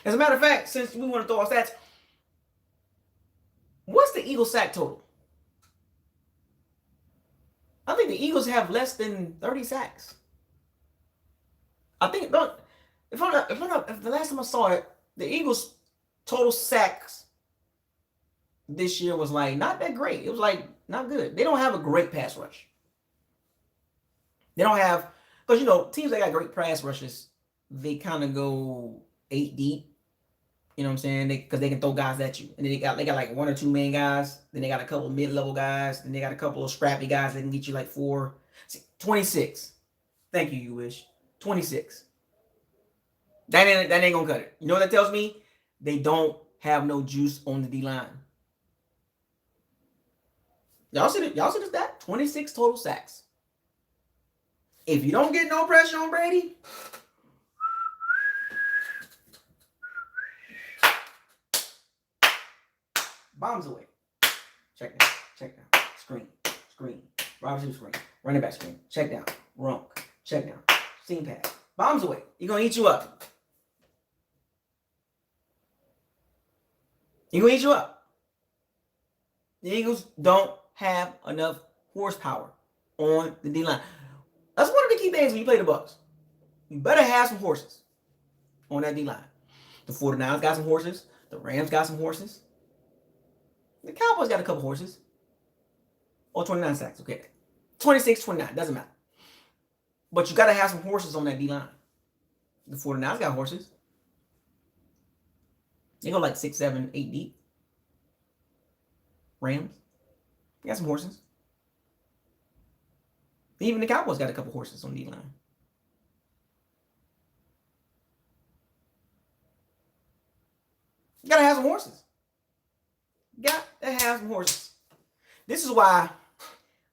Speaker 1: As a matter of fact, since we want to throw our stats, what's the Eagles sack total? I think the Eagles have less than 30 sacks. I think if the last time I saw it, the Eagles total sacks this year was like not that great. It was like not good. They don't have a great pass rush. They don't have, because you know, teams that got great pass rushes, they kind of go 8 deep You know what I'm saying? Because they can throw guys at you. And then they got like 1 or 2 main guys. Then they got a couple of mid-level guys. Then they got a couple of scrappy guys that can get you like 4. See, 26. Thank you, you wish. 26. That ain't gonna cut it. You know what that tells me? They don't have no juice on the D-line. Y'all see the stat? 26 total sacks. If you don't get no pressure on Brady, bombs away. Check down. Screen. Robinson screen. Running back screen. Check down. Gronk. Check down. Seam pass. Bombs away. He's gonna eat you up. The Eagles don't have enough horsepower on the D-line. That's one of the key things when you play the Bucs. You better have some horses on that D-line. The 49ers got some horses. The Rams got some horses. The Cowboys got a couple horses. Or 29 sacks, okay. 26, 29, doesn't matter. But you got to have some horses on that D-line. The 49ers got horses. They go like 6, 7, 8 deep. Rams. They got some horses. Even the Cowboys got a couple horses on D-line. You got to have some horses. This is why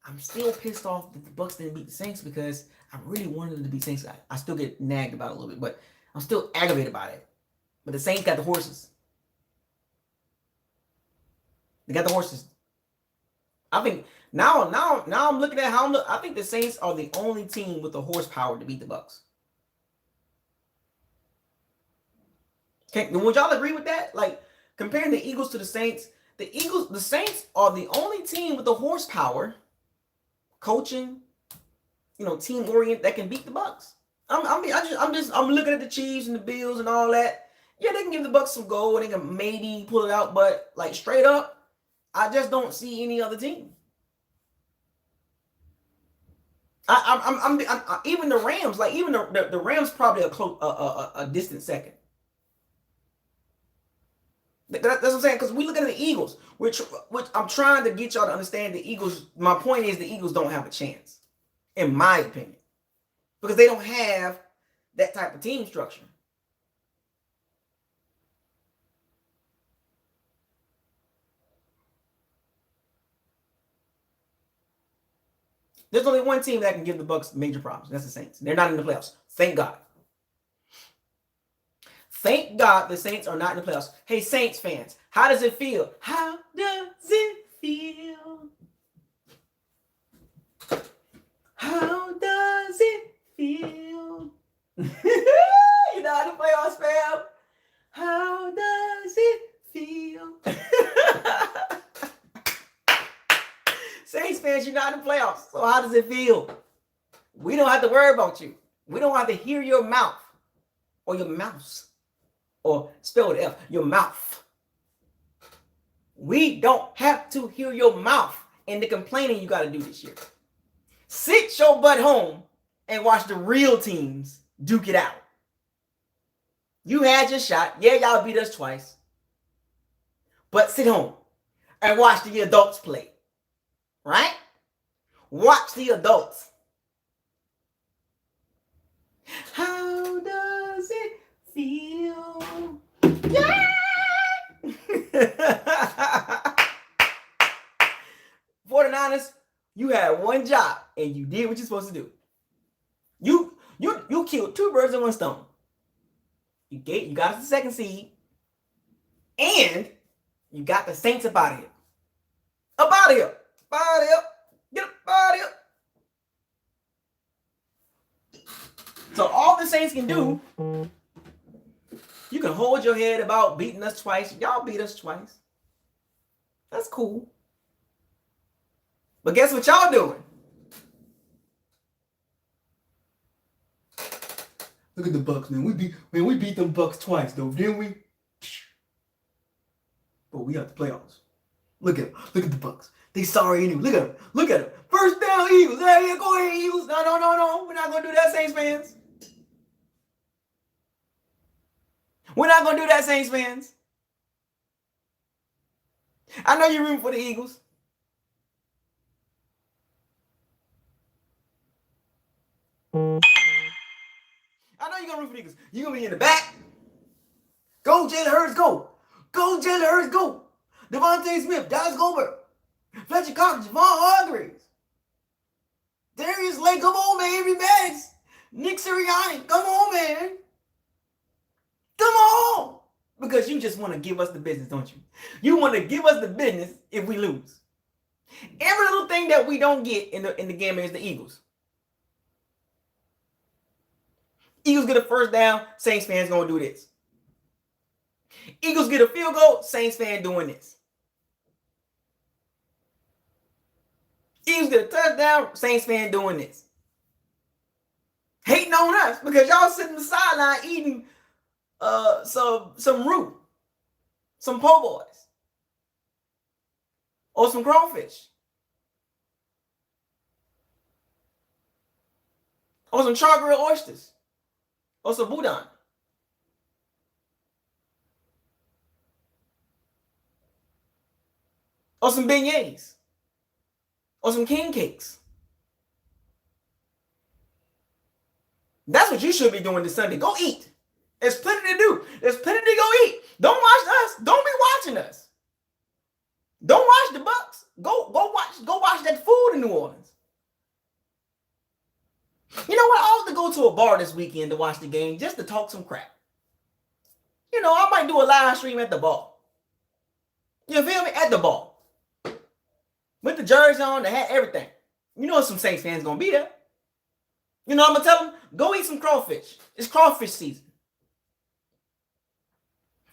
Speaker 1: I'm still pissed off that the Bucs didn't beat the Saints, because I really wanted them to beat the Saints. I still get nagged about it a little bit, but I'm still aggravated about it. But the Saints got the horses. They got the horses. I think now I'm looking at how I think the Saints are the only team with the horsepower to beat the Bucs. Okay, would y'all agree with that? Like, comparing the Eagles to the Saints, the Saints are the only team with the horsepower, coaching, team orient that can beat the Bucs. I'm looking at the Chiefs and the Bills and all that. Yeah, they can give the Bucs some goal and they can maybe pull it out, but like straight up, I just don't see any other team. I'm even the Rams, like even the Rams probably a distant second. That's what I'm saying, because we look at the Eagles, which I'm trying to get y'all to understand. The Eagles, my point is the Eagles don't have a chance, in my opinion, because they don't have that type of team structure. There's only one team that can give the Bucs major problems. That's the Saints. They're not in the playoffs. Thank God. Thank God the Saints are not in the playoffs. Hey, Saints fans, how does it feel? How does it feel? How does it feel? You're not in the playoffs, fam. How does it feel? Saints fans, you're not in the playoffs. So how does it feel? We don't have to worry about you. We don't have to hear your mouth or your mouse. Or spell with F, your mouth. We don't have to hear your mouth and the complaining you got to do this year. Sit your butt home and watch the real teams duke it out. You had your shot. Yeah, y'all beat us twice. But sit home and watch the adults play. Right? Watch the adults. How does it feel? Yeah! 49ers, you had one job and you did what you're supposed to do. You killed 2 birds with 1 stone. You got us the 2nd seed, and you got the Saints up out of here. Up out of here. Up out of here. Get up out of here. So all the Saints can do, you can hold your head about beating us twice. Y'all beat us twice. That's cool. But guess what y'all doing? Look at the Bucs, man. We beat them Bucs twice, though, didn't we? But we got the playoffs. Look at them. Look at the Bucs. They sorry anyway. Look at them. Look at them. First down, Eagles. Yeah, go ahead, Eagles. No. We're not gonna do that, Saints fans. We're not going to do that, Saints fans. I know you're rooting for the Eagles. I know you're going to root for the Eagles. You're going to be in the back. Go, Jalen Hurts, go. Go, Jalen Hurts, go. Devontae Smith, Dallas Goldberg, Fletcher Cox, Javon Hargreaves, Darius Lake, come on, man, Avery Maddox, Nick Sirianni, come on, man. Come on. Because you just want to give us the business, don't you? You want to give us the business if we lose. Every little thing that we don't get in the game is the Eagles. Eagles get a first down, Saints fans going to do this. Eagles get a field goal, Saints fan doing this. Eagles get a touchdown, Saints fan doing this. Hating on us because y'all sitting on the sideline eating some root, some po' boys, or some crawfish, or some char-grilled oysters, or some boudin. Or some beignets. Or some king cakes. That's what you should be doing this Sunday. Go eat. There's plenty to do. There's plenty to go eat. Don't watch us. Don't be watching us. Don't watch the Bucs. Go watch that food in New Orleans. You know what? I ought to go to a bar this weekend to watch the game just to talk some crap. You know, I might do a live stream at the bar. You feel me? At the bar. With the jersey on, the hat, everything. You know some Saints fans going to be there. You know what I'm going to tell them? Go eat some crawfish. It's crawfish season.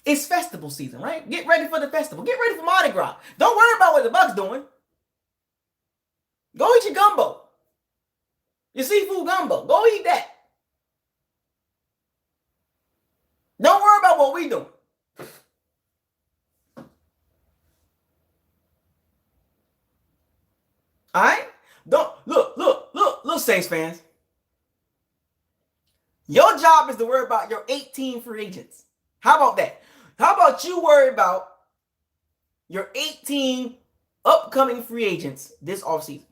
Speaker 1: It's festival season, right? Get ready for the festival. Get ready for Mardi Gras. Don't worry about what the Bucs doing. Go eat your gumbo. Your seafood gumbo. Go eat that. Don't worry about what we doing. All right? Don't look, Saints fans. Your job is to worry about your 18 free agents. How about that? How about you worry about your 18 upcoming free agents this offseason?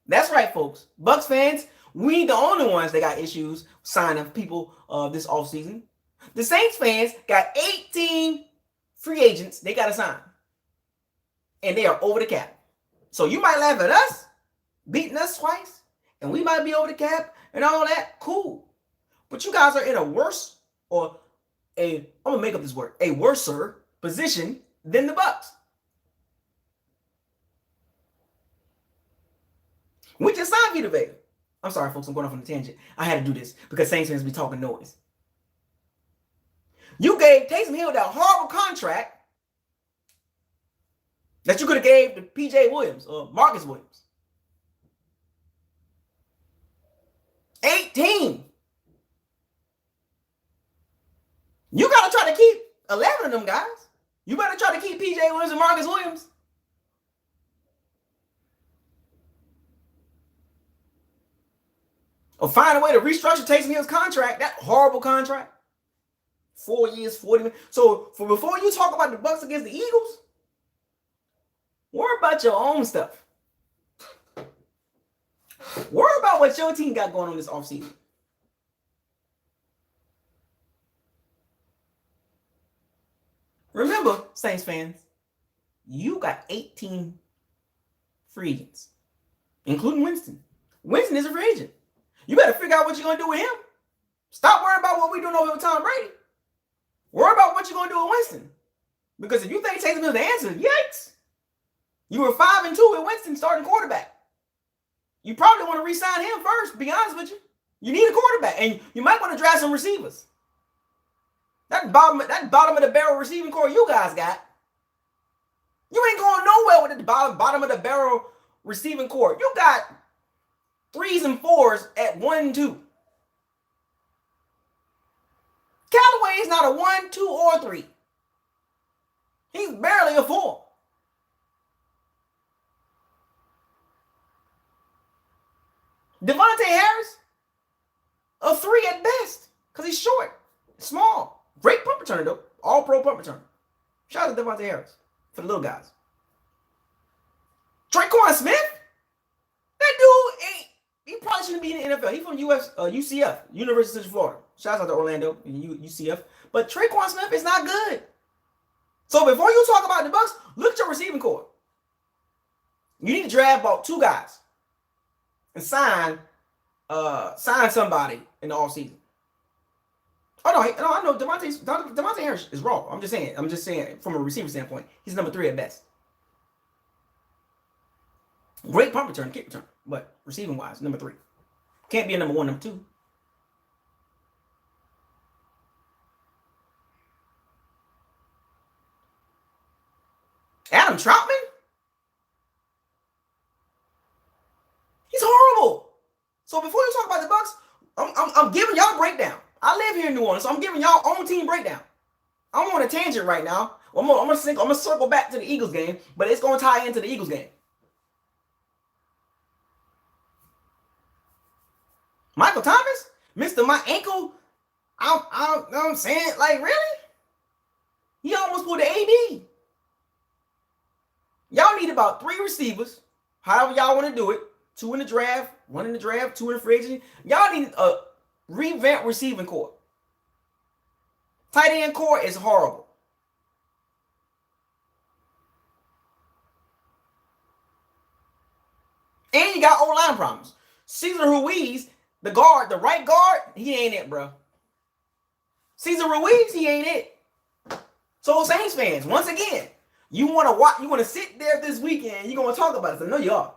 Speaker 1: That's right, folks. Bucs fans, we ain't the only ones that got issues signing people this offseason. The Saints fans got 18 free agents they got to sign. And they are over the cap. So you might laugh at us, beating us twice, and we might be over the cap and all that. Cool. But you guys are in a worse I'm going to make up this word, a worser position than the Bucs. We just signed Vita. I'm sorry, folks, I'm going off on a tangent. I had to do this because Saints fans be talking noise. You gave Taysom Hill that horrible contract that you could have gave to P.J. Williams or Marcus Williams. 18. You got to try to keep 11 of them guys. You better try to keep P.J. Williams and Marcus Williams. Or find a way to restructure Taysom Hill's contract, that horrible contract. 4 years, 40 million. So before you talk about the Bucs against the Eagles, worry about your own stuff. Worry about what your team got going on this offseason. Remember, Saints fans, you got 18 free agents, including Winston. Winston is a free agent. You better figure out what you're going to do with him. Stop worrying about what we're doing over with Tom Brady. Worry about what you're going to do with Winston. Because if you think Taysom Hill's the answer, yikes. You were 5-2 with Winston starting quarterback. You probably want to re-sign him first, to be honest with you. You need a quarterback, and you might want to draft some receivers. That bottom of the barrel receiving core you guys got, you ain't going nowhere with the bottom of the barrel receiving core. You got 3s and 4s at 1, 2. Callaway is not a 1, 2, or 3. He's barely a 4. Devontae Harris, a 3 at best, because he's short, small, great punt returner, though. All-pro punt returner. Shout out to Devontae Harris for the little guys. Tre'Quan Smith? That dude ain't... He probably shouldn't be in the NFL. He's from UCF, University of Central Florida. Shout out to Orlando and UCF. But Tre'Quan Smith is not good. So before you talk about the Bucs, look at your receiving core. You need to draft about 2 guys and sign somebody in the offseason. Oh no, I know Devontae Harris is raw. I'm just saying from a receiver standpoint, he's number 3 at best. Great punt return, kick return, but receiving wise, number 3. Can't be a number 1, number 2. Adam Troutman? He's horrible. So before you talk about the Bucs, I'm giving y'all a breakdown. I live here in New Orleans, so I'm giving y'all own team breakdown. I'm on a tangent right now. I'm gonna circle back to the Eagles game, but it's gonna tie into the Eagles game. Michael Thomas, Mr. My ankle. I'm saying, like, really? He almost pulled the AB. Y'all need about 3 receivers, however y'all want to do it. 2 in the draft, 1 in the draft, 2 in the free agency. Y'all need a revamped receiving core. Tight end core is horrible. And you got O-line problems. Cesar Ruiz, the right guard, he ain't it, bro. Cesar Ruiz, he ain't it. So Saints fans, once again, you want to sit there this weekend, you're going to talk about it. I know you are.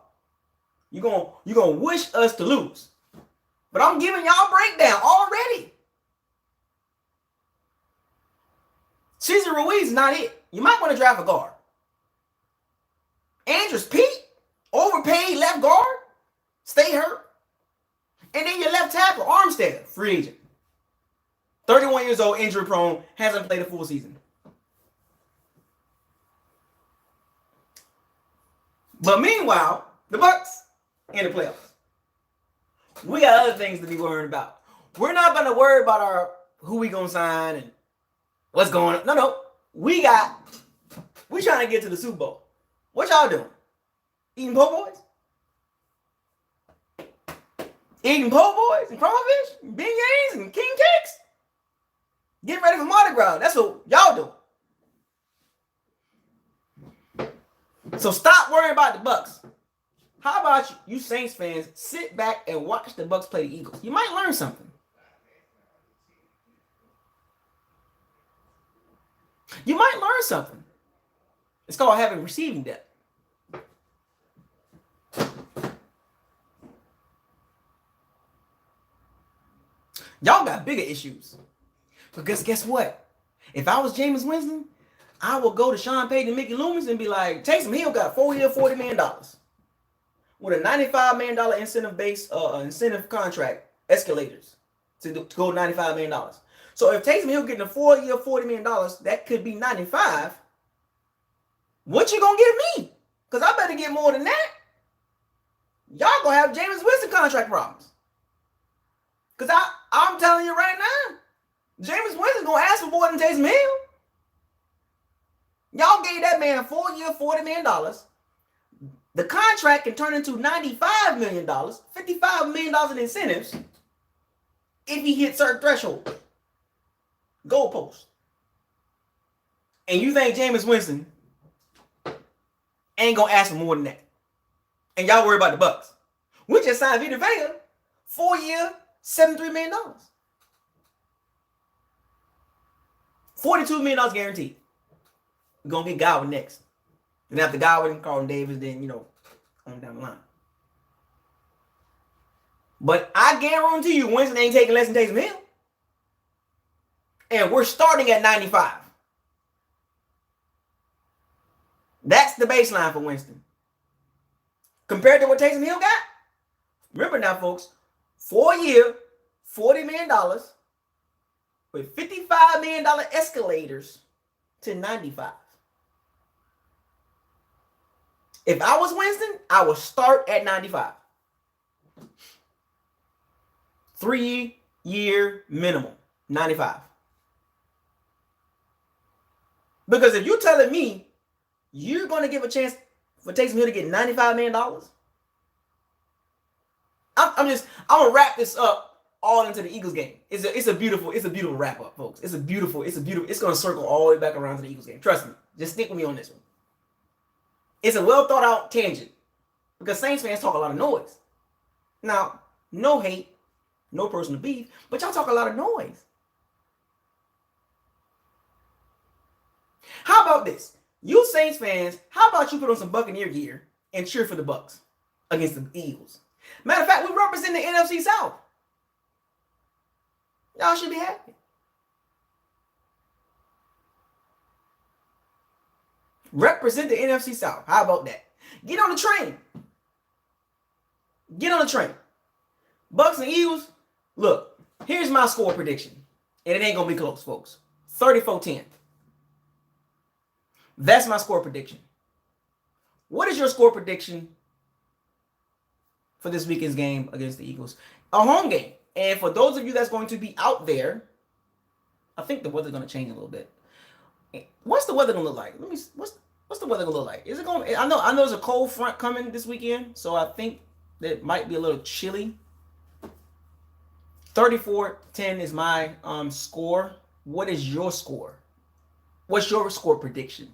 Speaker 1: You're going to wish us to lose. But I'm giving y'all a breakdown already. Cesar Ruiz is not it. You might want to draft a guard. Andrews Pete, overpaid left guard, stay hurt. And then your left tackle, Armstead, free agent. 31 years old, injury prone, hasn't played a full season. But meanwhile, the Bucs in the playoffs. We got other things to be worried about. We're not going to worry about who we going to sign and what's going on. No. We trying to get to the Super Bowl. What y'all doing? Eating po' boys? Eating po' boys and crawfish and beignets and king cakes? Getting ready for Mardi Gras. That's what y'all doing. So stop worrying about the Bucs. How about you Saints fans sit back and watch the Bucs play the Eagles? You might learn something. You might learn something. It's called having receiving depth. Y'all got bigger issues. Because guess what? If I was Jameis Winston, I would go to Sean Payton and Mickey Loomis and be like, Taysom Hill got 4 years, $40 million. With a $95 million incentive contract, escalators, to go to $95 million. So if Taysom Hill getting a 4 year, $40 million, that could be 95. What you gonna give me? Because I better get more than that. Y'all gonna have Jameis Winston contract problems. Because I'm telling you right now, Jameis Winston gonna ask for more than Taysom Hill. Y'all gave that man a 4 year, $40 million. The contract can turn into $95 million, $55 million in incentives if he hits certain thresholds. Goalpost. And you think Jameis Winston ain't gonna ask for more than that? And y'all worry about the Bucs. We just signed Vita, 4 year, $73 million. $42 million guaranteed. We're gonna get Godwin next. And after Godwin, Carlton Davis, then, on down the line. But I guarantee you, Winston ain't taking less than Taysom Hill. And we're starting at 95. That's the baseline for Winston. Compared to what Taysom Hill got, remember now, folks, 4 year, $40 million with $55 million escalators to 95. If I was Winston, I would start at 95. 3 year minimum, 95. Because if you're telling me you're going to give a chance for Taysom Hill to get $95 million, I'm gonna wrap this up all into the Eagles game. It's a beautiful wrap up, folks. It's gonna circle all the way back around to the Eagles game. Trust me. Just stick with me on this one. It's a well thought out tangent because Saints fans talk a lot of noise. Now, no hate, no personal beef, but y'all talk a lot of noise. How about this? You Saints fans, how about you put on some Buccaneer gear and cheer for the Bucs against the Eagles? Matter of fact, we represent the NFC South. Y'all should be happy. Represent the NFC South. How about that? Get on the train. Get on the train. Bucs and Eagles, look, here's my score prediction. And it ain't going to be close, folks. 34-10. That's my score prediction. What is your score prediction for this weekend's game against the Eagles? A home game. And for those of you that's going to be out there, I think the weather's going to change a little bit. What's the weather going to look like? What's the weather going to look like? Is it going? I know there's a cold front coming this weekend, so I think that might be a little chilly. 34-10 is my score. What is your score? What's your score prediction?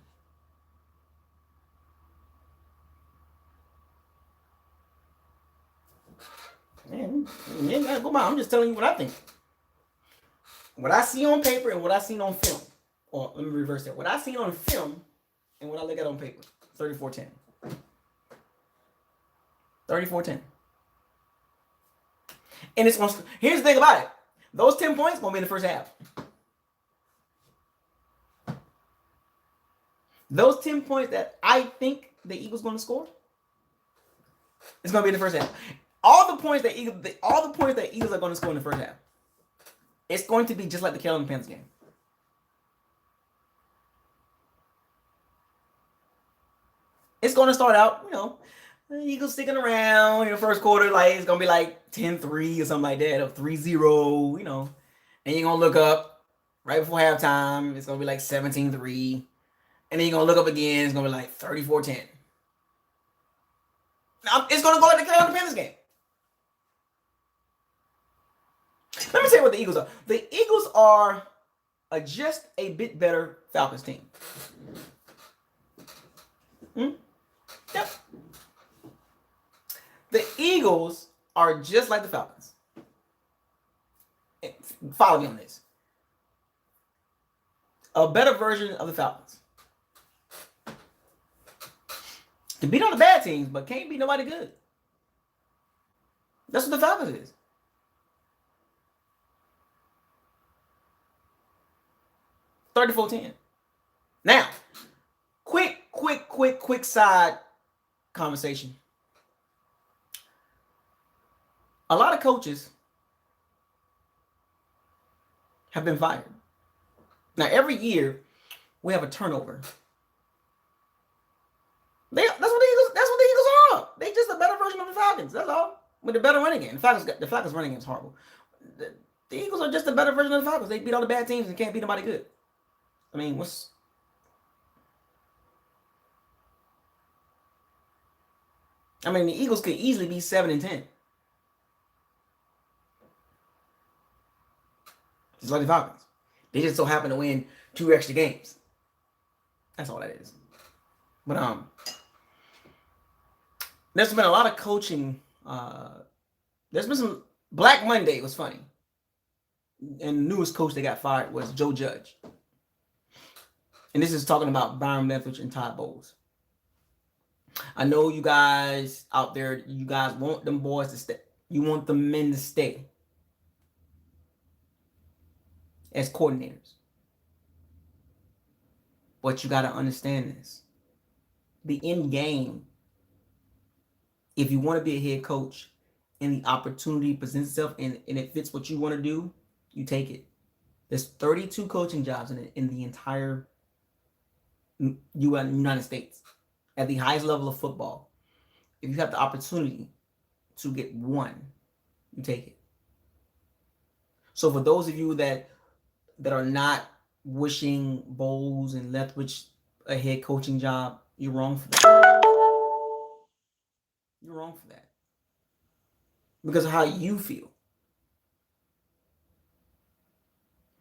Speaker 1: Man, you gotta go by. I'm just telling you what I think. What I see on paper and what I seen on film. Or let me reverse that. What I seen on film and what I look at on paper. 34-10. 34-10. And it's going to, here's the thing about it. Those 10 points going to be in the first half. Those 10 points that I think the Eagles going to score, it's going to be in the first half. All the points that Eagles are going to score in the first half, it's going to be just like the Carolina Panthers game. It's going to start out, the Eagles sticking around in the first quarter, like it's going to be like 10-3 or something like that, or 3-0, and you're going to look up right before halftime, it's going to be like 17-3, and then you're going to look up again, it's going to be like 34-10. Now, it's going to go like the Carolina Panthers game. Let me tell you what the Eagles are. The Eagles are just a bit better Falcons team. Yep. The Eagles are just like the Falcons. Follow me on this. A better version of the Falcons. To beat on the bad teams, but can't beat nobody good. That's what the Falcons is. $34-10. Now, quick side conversation. A lot of coaches have been fired. Now, every year we have a turnover. That's what the Eagles are. They just a better version of the Falcons. That's all. With a better running game. The Falcons running game is horrible. The Eagles are just a better version of the Falcons. They beat all the bad teams and can't beat nobody good. I mean, the Eagles could easily be 7-10. Just like the Falcons. They just so happen to win 2 extra games. That's all that is. But there's been a lot of coaching. There's been some. Black Monday was funny. And the newest coach that got fired was Joe Judge. And this is talking about Byron Leftwich and Todd Bowles. I know you guys out there, you guys want them boys to stay. You want the men to stay as coordinators. But you got to understand this. The end game, if you want to be a head coach and the opportunity presents itself and it fits what you want to do, you take it. There's 32 coaching jobs in the entire United States at the highest level of football. If you have the opportunity to get one, you take it. So for those of you that are not wishing Bowles and Leftwich a head coaching job, you're wrong for that. You're wrong for that. Because of how you feel.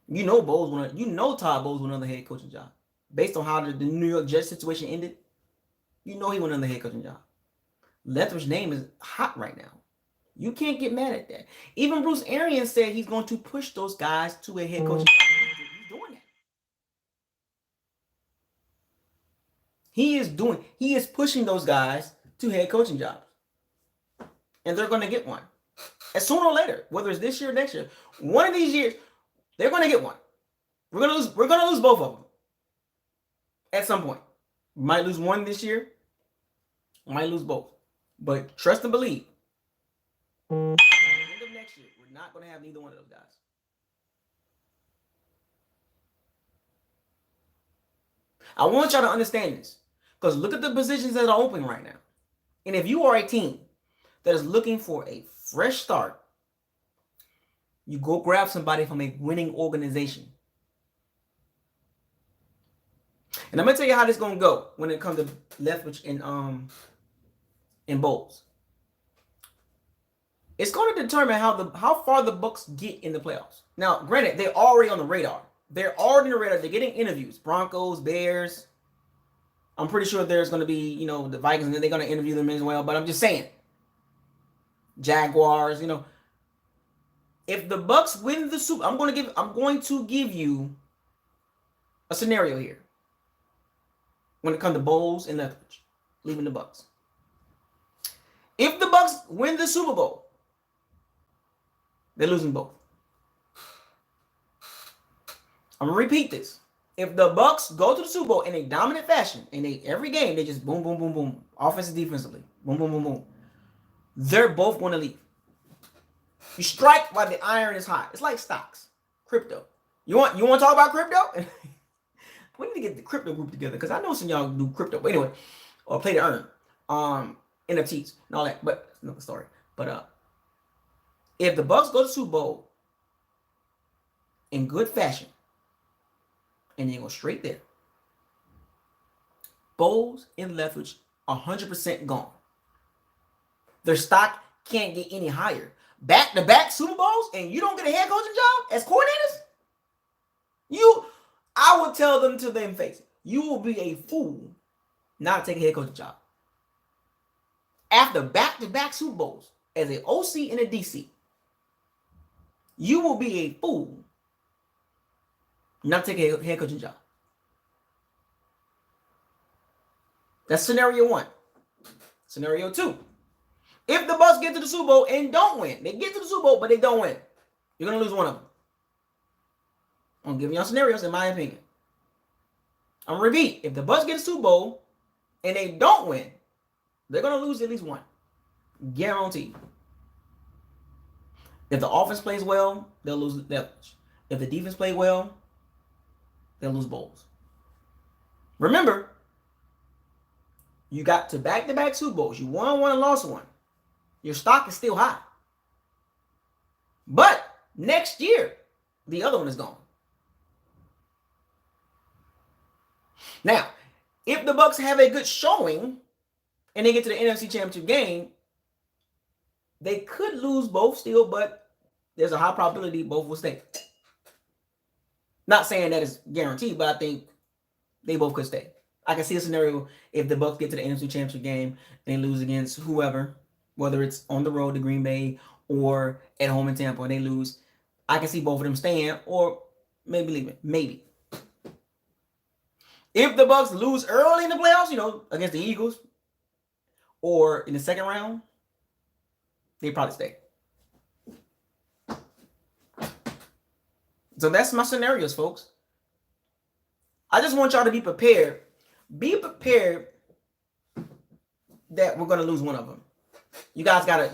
Speaker 1: You know Todd Bowles won another head coaching job. Based on how the New York Jets situation ended, you know he won another head coaching job. Leftwich's name is hot right now. You can't get mad at that. Even Bruce Arians said he's going to push those guys to a head coaching job. He's doing that. He is pushing those guys to head coaching jobs. And they're going to get one. And sooner or later, whether it's this year or next year, one of these years, they're going to get one. We're going to lose both of them. At some point. We might lose one this year. We might lose both. But trust and believe. At the end of next year, we're not going to have neither one of those guys. I want y'all to understand this. Because look at the positions that are open right now. And if you are a team that is looking for a fresh start, you go grab somebody from a winning organization. And I'm going to tell you how this is going to go when it comes to Leftwich and Bowles. It's going to determine how far the Bucs get in the playoffs. Now, granted, they're already on the radar. They're already on the radar. They're getting interviews. Broncos, Bears. I'm pretty sure there's going to be, the Vikings, and they're going to interview them as well. But I'm just saying. Jaguars, If the Bucs win the Super, I'm going to give you a scenario here. When it comes to Bowles and Leftwich, leaving the Bucs. If the Bucs win the Super Bowl, they're losing both. I'm going to repeat this. If the Bucs go to the Super Bowl in a dominant fashion, every game, they just boom, boom, boom, boom, offensive, defensively, boom, boom, boom, boom, they're both going to leave. You strike while the iron is hot. It's like stocks, crypto. You want to talk about crypto? We need to get the crypto group together because I know some of y'all do crypto. But anyway, or play to earn, NFTs and all that. But another story. But if the Bucs go to Super Bowl in good fashion, and they go straight there, Bowles and Leftwich 100% gone. Their stock can't get any higher. Back-to-back Super Bowls, and you don't get a head coaching job as coordinators? I would tell them to their face, you will be a fool not to take a head coaching job. After back-to-back Super Bowls as an OC and a DC, you will be a fool not to take a head coaching job. That's scenario one. Scenario two. If the Bucs get to the Super Bowl and don't win, they get to the Super Bowl, but they don't win, you're going to lose one of them. I'm giving y'all scenarios in my opinion. I'm going to repeat. If the Bucs get to the Super Bowl and they don't win, they're going to lose at least one. Guaranteed. If the offense plays well, they'll lose Leftwich. If the defense plays well, they'll lose Bowles. Remember, you got to back-to-back Super Bowls. You won one and lost one. Your stock is still high. But next year, the other one is gone. Now, if the Bucs have a good showing and they get to the NFC Championship game, they could lose both still, but there's a high probability both will stay. Not saying that is guaranteed, but I think they both could stay. I can see a scenario if the Bucs get to the NFC Championship game and they lose against whoever, whether it's on the road to Green Bay or at home in Tampa, and they lose. I can see both of them staying or maybe leaving. Maybe. If the Bucs lose early in the playoffs, against the Eagles or in the second round, they probably stay. So that's my scenarios, folks. I just want y'all to be prepared. Be prepared that we're gonna lose one of them. You guys gotta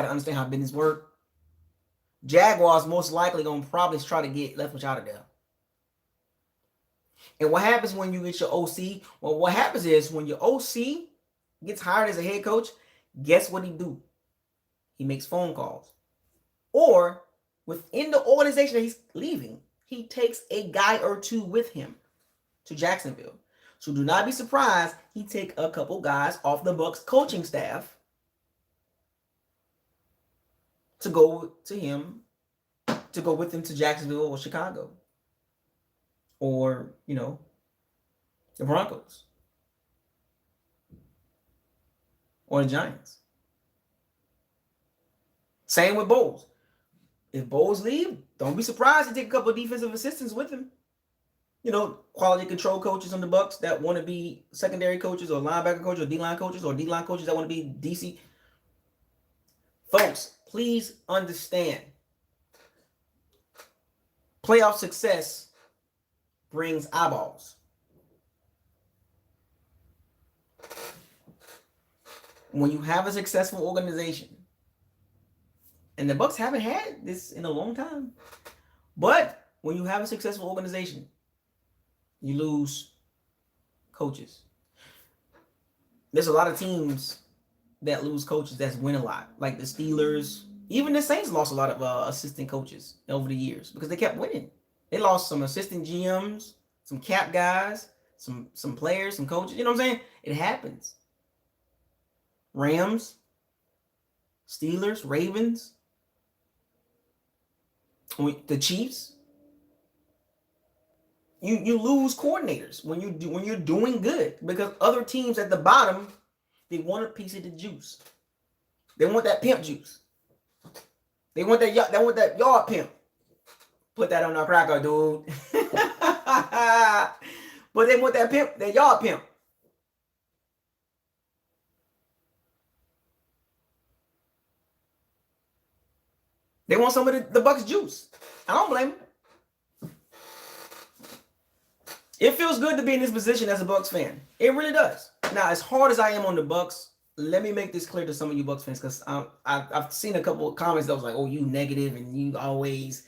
Speaker 1: understand how business works. Jaguars most likely gonna probably try to get Leftwich out of there. And what happens when you get your OC? Well, what happens is when your OC gets hired as a head coach, guess what he do? He makes phone calls. Or within the organization that he's leaving, he takes a guy or two with him to Jacksonville. So do not be surprised he take a couple guys off the Bucs coaching staff to go with him to Jacksonville or Chicago or, the Broncos or the Giants. Same with Bowles. If Bowles leave, don't be surprised to take a couple of defensive assistants with him. Quality control coaches on the Bucs that want to be secondary coaches or linebacker coaches or D-line coaches that want to be DC. Folks, please understand. Playoff success brings eyeballs. When you have a successful organization, and the Bucs haven't had this in a long time, but when you have a successful organization, you lose coaches. There's a lot of teams that lose coaches that win a lot, like the Steelers. Even the Saints lost a lot of assistant coaches over the years because they kept winning. They lost some assistant GMs, some cap guys, some players, some coaches. You know what I'm saying? It happens. Rams, Steelers, Ravens, the Chiefs. You lose coordinators when you're doing good because other teams at the bottom, they want a piece of the juice. They want that pimp juice. They want that yard pimp. Put that on our cracker, dude. But they want that yard pimp. They want some of the Bucs juice. I don't blame them. It feels good to be in this position as a Bucs fan. It really does. Now, as hard as I am on the Bucs, let me make this clear to some of you Bucs fans because I've seen a couple of comments that was like, "Oh, you negative and you always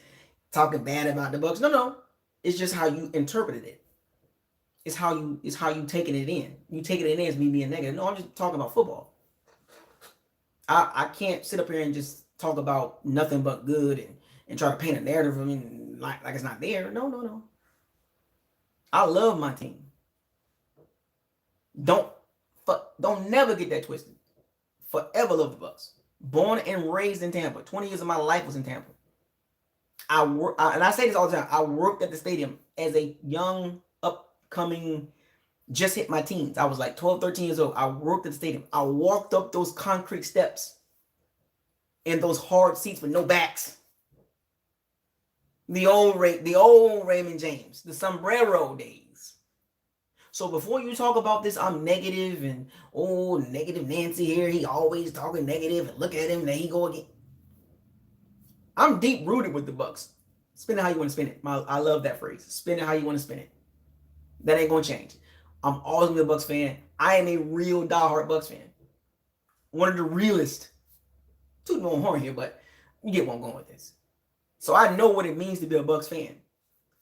Speaker 1: talking bad about the Bucs." No, it's just how you interpreted it. It's how you taking it in. You taking it in as me being negative. No, I'm just talking about football. I can't sit up here and just talk about nothing but good and try to paint a narrative of me like it's not there. No. I love my team. Don't never get that twisted. Forever love the Bucs. Born and raised in Tampa. 20 years of my life was in Tampa. And I say this all the time. I worked at the stadium as a young, upcoming, just hit my teens. I was like 12, 13 years old. I worked at the stadium. I walked up those concrete steps and those hard seats with no backs. The old Raymond James, the sombrero days. So before you talk about this, I'm negative and negative Nancy here. He always talking negative and look at him. There he go again. I'm deep rooted with the Bucs. Spin it how you want to spin it. I love that phrase. Spin it how you want to spin it. That ain't gonna change. I'm always gonna be a Bucs fan. I am a real diehard Bucs fan. One of the realest. Tooting my own horn here, but you get where I'm going with this. So I know what it means to be a Bucs fan.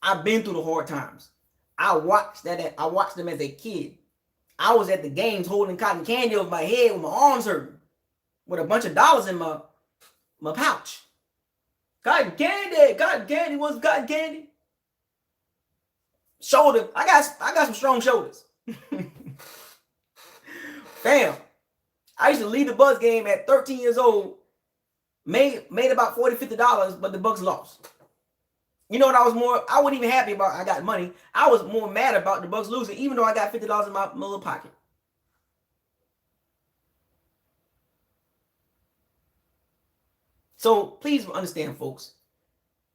Speaker 1: I've been through the hard times. I watched them as a kid. I was at the games holding cotton candy over my head with my arms hurting, with a bunch of dollars in my pouch. Cotton candy, what's cotton candy? Shoulder, I got some strong shoulders. Bam. I used to lead the Bucs game at 13 years old. Made about $40, $50, but the Bucs lost. You know what I wasn't even happy about I got money. I was more mad about the Bucs losing, even though I got $50 in my little pocket. So please understand, folks.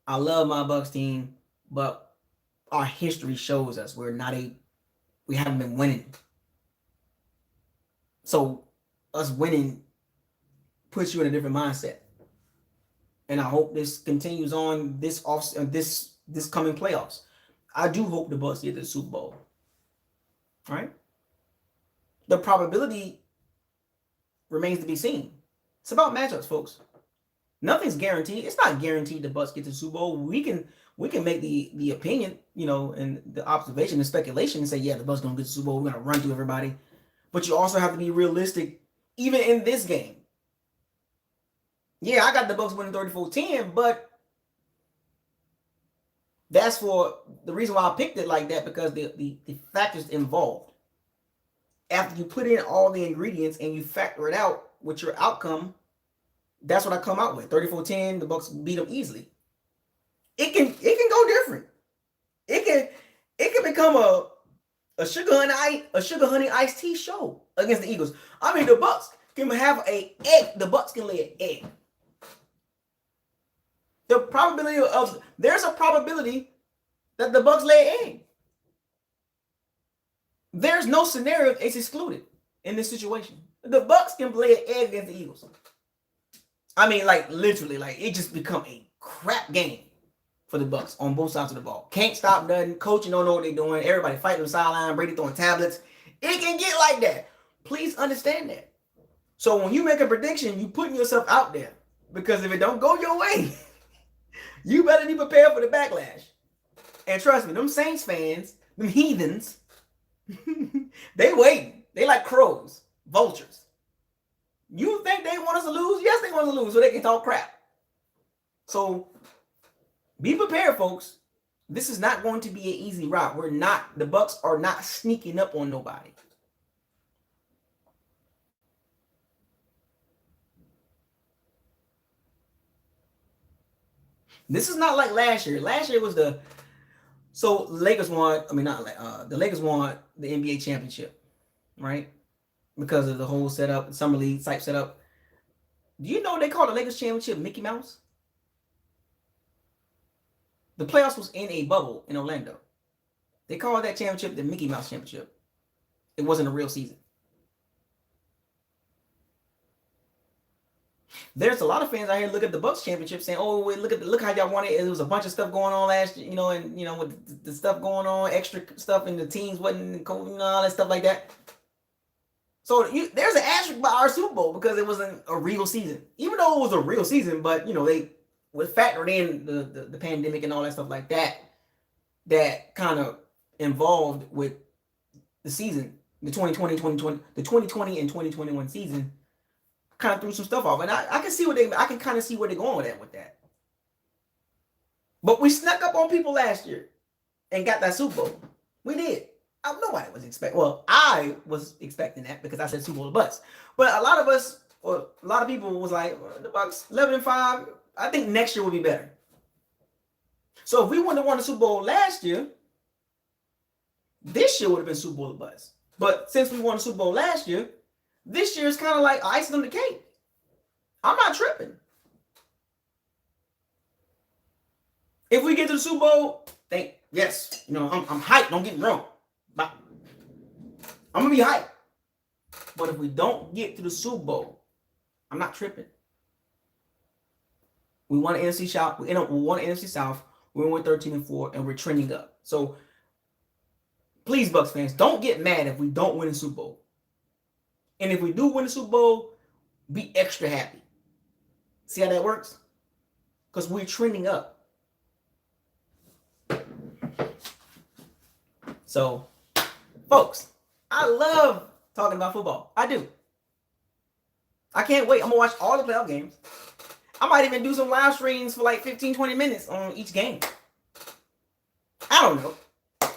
Speaker 1: I love my Bucs team, but our history shows us we haven't been winning. So us winning puts you in a different mindset. And I hope this continues on this coming playoffs. I do hope the Bucs get to the Super Bowl. All right? The probability remains to be seen. It's about matchups, folks. Nothing's guaranteed. It's not guaranteed the Bucs get to the Super Bowl. We can make the opinion, and the observation and speculation and say, yeah, the Bucs gonna get to the Super Bowl. We're gonna run through everybody. But you also have to be realistic, even in this game. Yeah, I got the Bucs winning 34-10, but That's for the reason why I picked it like that, because the factors involved. After you put in all the ingredients and you factor it out with your outcome, that's what I come out with. 34-10, the Bucs beat them easily. It can go different. It can become a sugar honey iced tea show against the Eagles. I mean, the Bucs can have an egg. The Bucs can lay an egg. There's a probability that the Bucs lay an egg. There's no scenario it's excluded in this situation. The Bucs can lay an egg against the Eagles. I mean, like literally, like it just become a crap game for the Bucs on both sides of the ball. Can't stop nothing. Coaching don't know what they're doing. Everybody fighting on the sideline. Brady throwing tablets. It can get like that. Please understand that. So when you make a prediction, you putting yourself out there, because if it don't go your way, you better be prepared for the backlash. And trust me, them Saints fans, them heathens, they waiting. They like crows, vultures. You think they want us to lose? Yes, they want us to lose so they can talk crap. So be prepared, folks. This is not going to be an easy route. The Bucs are not sneaking up on nobody. This is not like last year. Last year was the Lakers won. I mean, the Lakers won the NBA championship, right? Because of the whole setup, summer league type setup. Do you know they call the Lakers championship Mickey Mouse? The playoffs was in a bubble in Orlando. They called that championship the Mickey Mouse championship. It wasn't a real season. There's a lot of fans out here look at the Bucs championship saying, "Oh, wait, look how y'all won it. It was a bunch of stuff going on last year, and with the stuff going on, extra stuff, and the teams wasn't, all that stuff like that." So there's an asterisk by our Super Bowl because it wasn't a real season, even though it was a real season. But they was factored in the pandemic and all that stuff like that. That kind of involved with the season, the 2020 and 2021 season. Kind of threw some stuff off, and I can see I can kind of see where they're going with that. But we snuck up on people last year and got that Super Bowl. We did. Nobody was expecting. Well, I was expecting that because I said Super Bowl the Bucs. But a lot of people was like, the Bucs 11-5. I think next year will be better. So if we wouldn't have won the Super Bowl last year, this year would have been Super Bowl the Bucs. But since we won the Super Bowl last year, this year is kind of like icing on the cake. I'm not tripping. If we get to the Super Bowl, I'm hyped. Don't get me wrong. I'm gonna be hyped. But if we don't get to the Super Bowl, I'm not tripping. We won the NFC South. We won the NFC South. We went 13-4, and we're trending up. So please, Bucs fans, don't get mad if we don't win the Super Bowl. And if we do win the Super Bowl, be extra happy. See how that works? Because we're trending up. So, folks, I love talking about football. I do. I can't wait. I'm going to watch all the playoff games. I might even do some live streams for like 15, 20 minutes on each game. I don't know.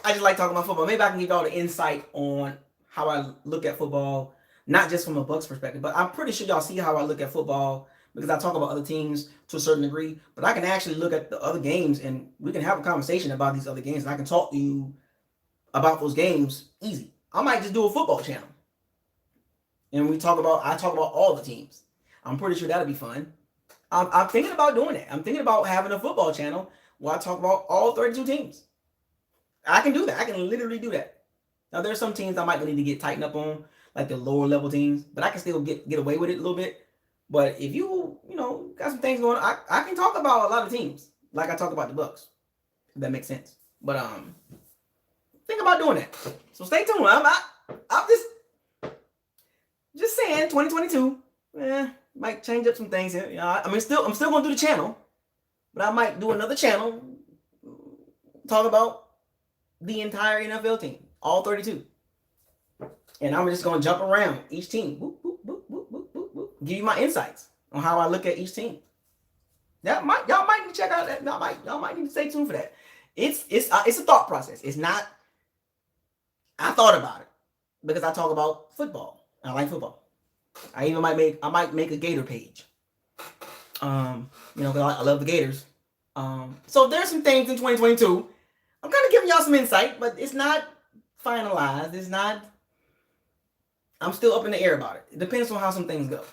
Speaker 1: I just like talking about football. Maybe I can give y'all the insight on how I look at football. Not just from a Bucs perspective, but I'm pretty sure y'all see how I look at football because I talk about other teams to a certain degree. But I can actually look at the other games and we can have a conversation about these other games. And I can talk to you about those games easy. I might just do a football channel. And I talk about all the teams. I'm pretty sure that'll be fun. I'm thinking about doing that. I'm thinking about having a football channel where I talk about all 32 teams. I can do that. I can literally do that. Now, there's some teams I might need to get tightened up on, like the lower level teams, but I can still get away with it a little bit. But if you got some things going on, I can talk about a lot of teams, like I talk about the Bucs, if that makes sense. But think about doing that. So stay tuned. I'm just saying 2022, might change up some things here. I'm still gonna do the channel, but I might do another channel, talk about the entire NFL team, all 32. And I'm just going to jump around each team. Boop, boop, boop, boop, boop, boop, boop. Give you my insights on how I look at each team. Y'all might need to check out that. Y'all might need to stay tuned for that. It's a thought process. It's not. I thought about it because I talk about football. I like football. I might make a Gator page. Because I love the Gators. So there's some things in 2022. I'm kind of giving y'all some insight, but it's not finalized. It's not. I'm still up in the air about it. It depends on how some things go,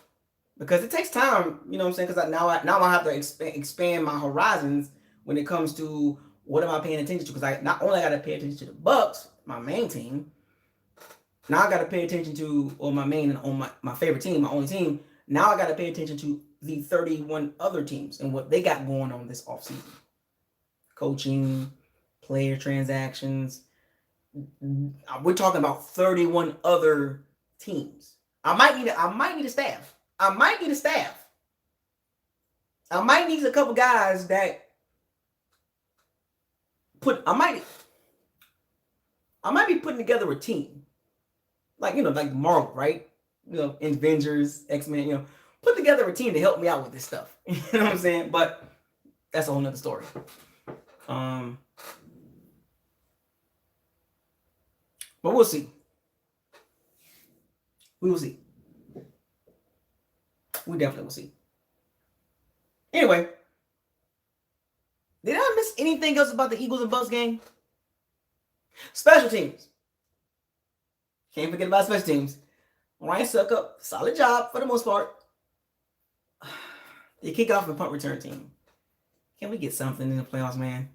Speaker 1: because it takes time. You know what I'm saying? Because now I have to expand my horizons when it comes to what am I paying attention to. Because I not only got to pay attention to the Bucs, my main team. Now I got to pay attention to my favorite team, my only team. Now I got to pay attention to the 31 other teams and what they got going on this offseason. Coaching, player transactions. We're talking about 31 other teams. I might need a staff. I might need a couple guys that I might be putting together a team. Like Marvel, right? Avengers, X-Men, put together a team to help me out with this stuff. You know what I'm saying? But that's a whole nother story. But we'll see. We will see. We definitely will see. Anyway, did I miss anything else about the Eagles and Bucs game? Special teams. Can't forget about special teams. Ryan Suckup, solid job for the most part. The kickoff and punt return team. Can we get something in the playoffs, man?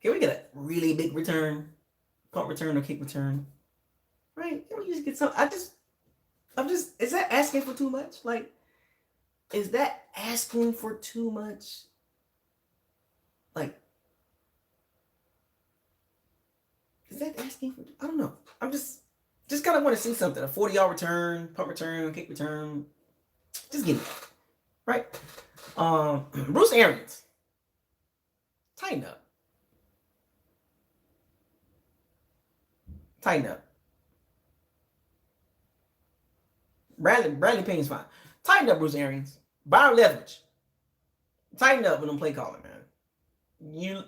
Speaker 1: Can we get a really big return? Punt return or kick return? Right? Can we just get something? Is that asking for too much? Like, is that asking for too much? Like, is that asking for, I don't know. I'm just kind of want to see something. A 40-yard return, punt return, kick return. Just give me that. Right? Bruce Arians. Tighten up. Bradley Payne's fine. Tighten up, Bruce Arians. Byron Leftwich. Tighten up with them play calling, man. You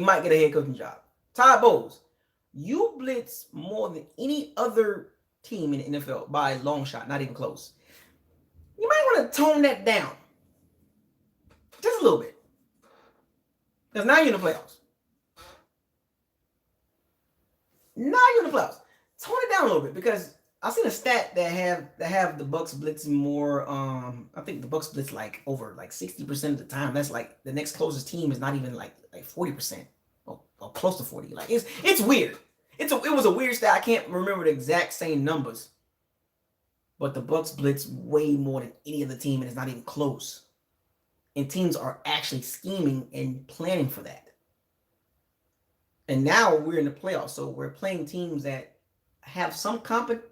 Speaker 1: might get a head coaching job. Todd Bowles. You blitz more than any other team in the NFL by a long shot, not even close. You might want to tone that down. Just a little bit. Because now you're in the playoffs. Tone it down a little bit, because I've seen a stat that have the Bucs blitzing more. I think the Bucs blitz like over 60% of the time. That's like the next closest team is not even like 40% or close to 40. Like it's weird. It was a weird stat. I can't remember the exact same numbers, but the Bucs blitz way more than any other team, and it's not even close. And teams are actually scheming and planning for that. And now we're in the playoffs, so we're playing teams that have some competent.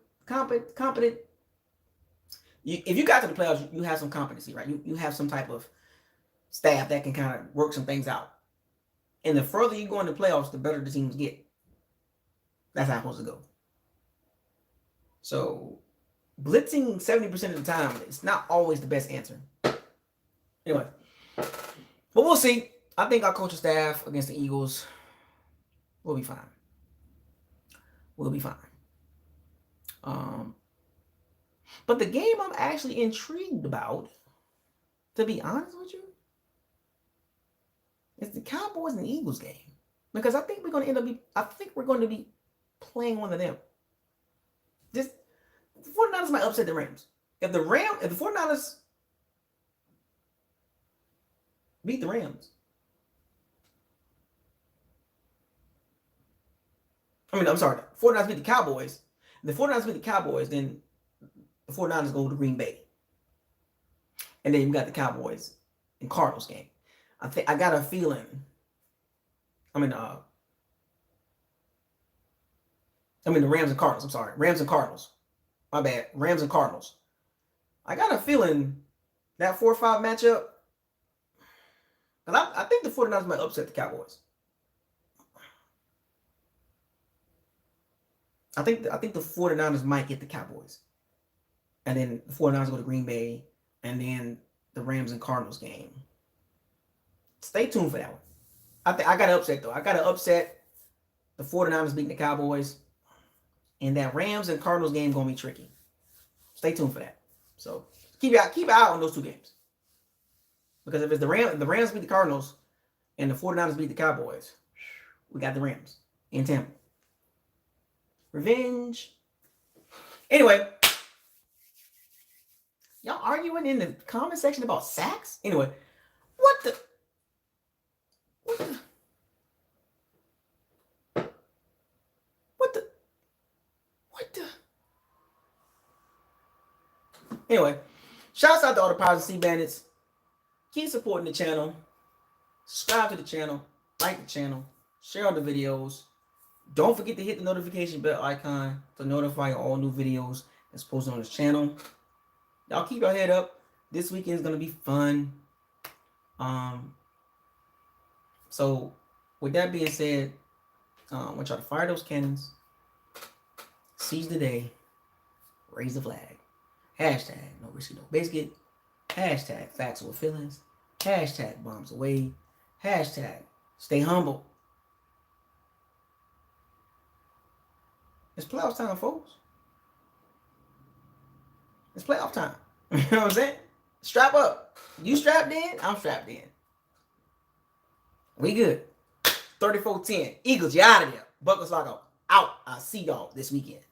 Speaker 1: If you got to the playoffs, you have some competency, right? You have some type of staff that can kind of work some things out. And the further you go in the playoffs, the better the teams get. That's how it's supposed to go. So blitzing 70% of the time is not always the best answer. Anyway, but we'll see. I think our coaching staff against the Eagles will be fine. But the game I'm actually intrigued about, to be honest with you, is the Cowboys and Eagles game. Because I think we're going to be playing one of them. The 49ers might upset the Rams. If the 49ers beat the Rams, I'm sorry, the 49ers beat the Cowboys. If the 49ers beat the Cowboys, then the 49ers go to Green Bay. And then you got the Cowboys and Cardinals game. I got a feeling. The Rams and Cardinals. I'm sorry. Rams and Cardinals. My bad. Rams and Cardinals. I got a feeling that 4-5 matchup, because I think the 49ers might upset the Cowboys. I think the 49ers might get the Cowboys. And then the 49ers go to Green Bay. And then the Rams and Cardinals game. Stay tuned for that one. I think I got to upset, though. I got to upset the 49ers beating the Cowboys. And that Rams and Cardinals game going to be tricky. Stay tuned for that. So keep an eye on those two games. Because if it's the Rams beat the Cardinals and the 49ers beat the Cowboys, we got the Rams in Tampa. Revenge. Anyway, y'all arguing in the comment section about sacks? Anyway, what the? Anyway, shouts out to all the Pirates and Sea Bandits. Keep supporting the channel. Subscribe to the channel. Like the channel. Share all the videos. Don't forget to hit the notification bell icon to notify all new videos that's posted on this channel. Y'all keep your head up. This weekend is going to be fun. So, with that being said, I want y'all to fire those cannons. Seize the day. Raise the flag. Hashtag no risky, no biscuit. Hashtag facts with feelings. Hashtag bombs away. Hashtag stay humble. It's playoff time, folks. It's playoff time. You know what I'm saying? Strap up. You strapped in? I'm strapped in. We good. 34-10. Eagles, you out of there. BucosLocker out. I'll see y'all this weekend.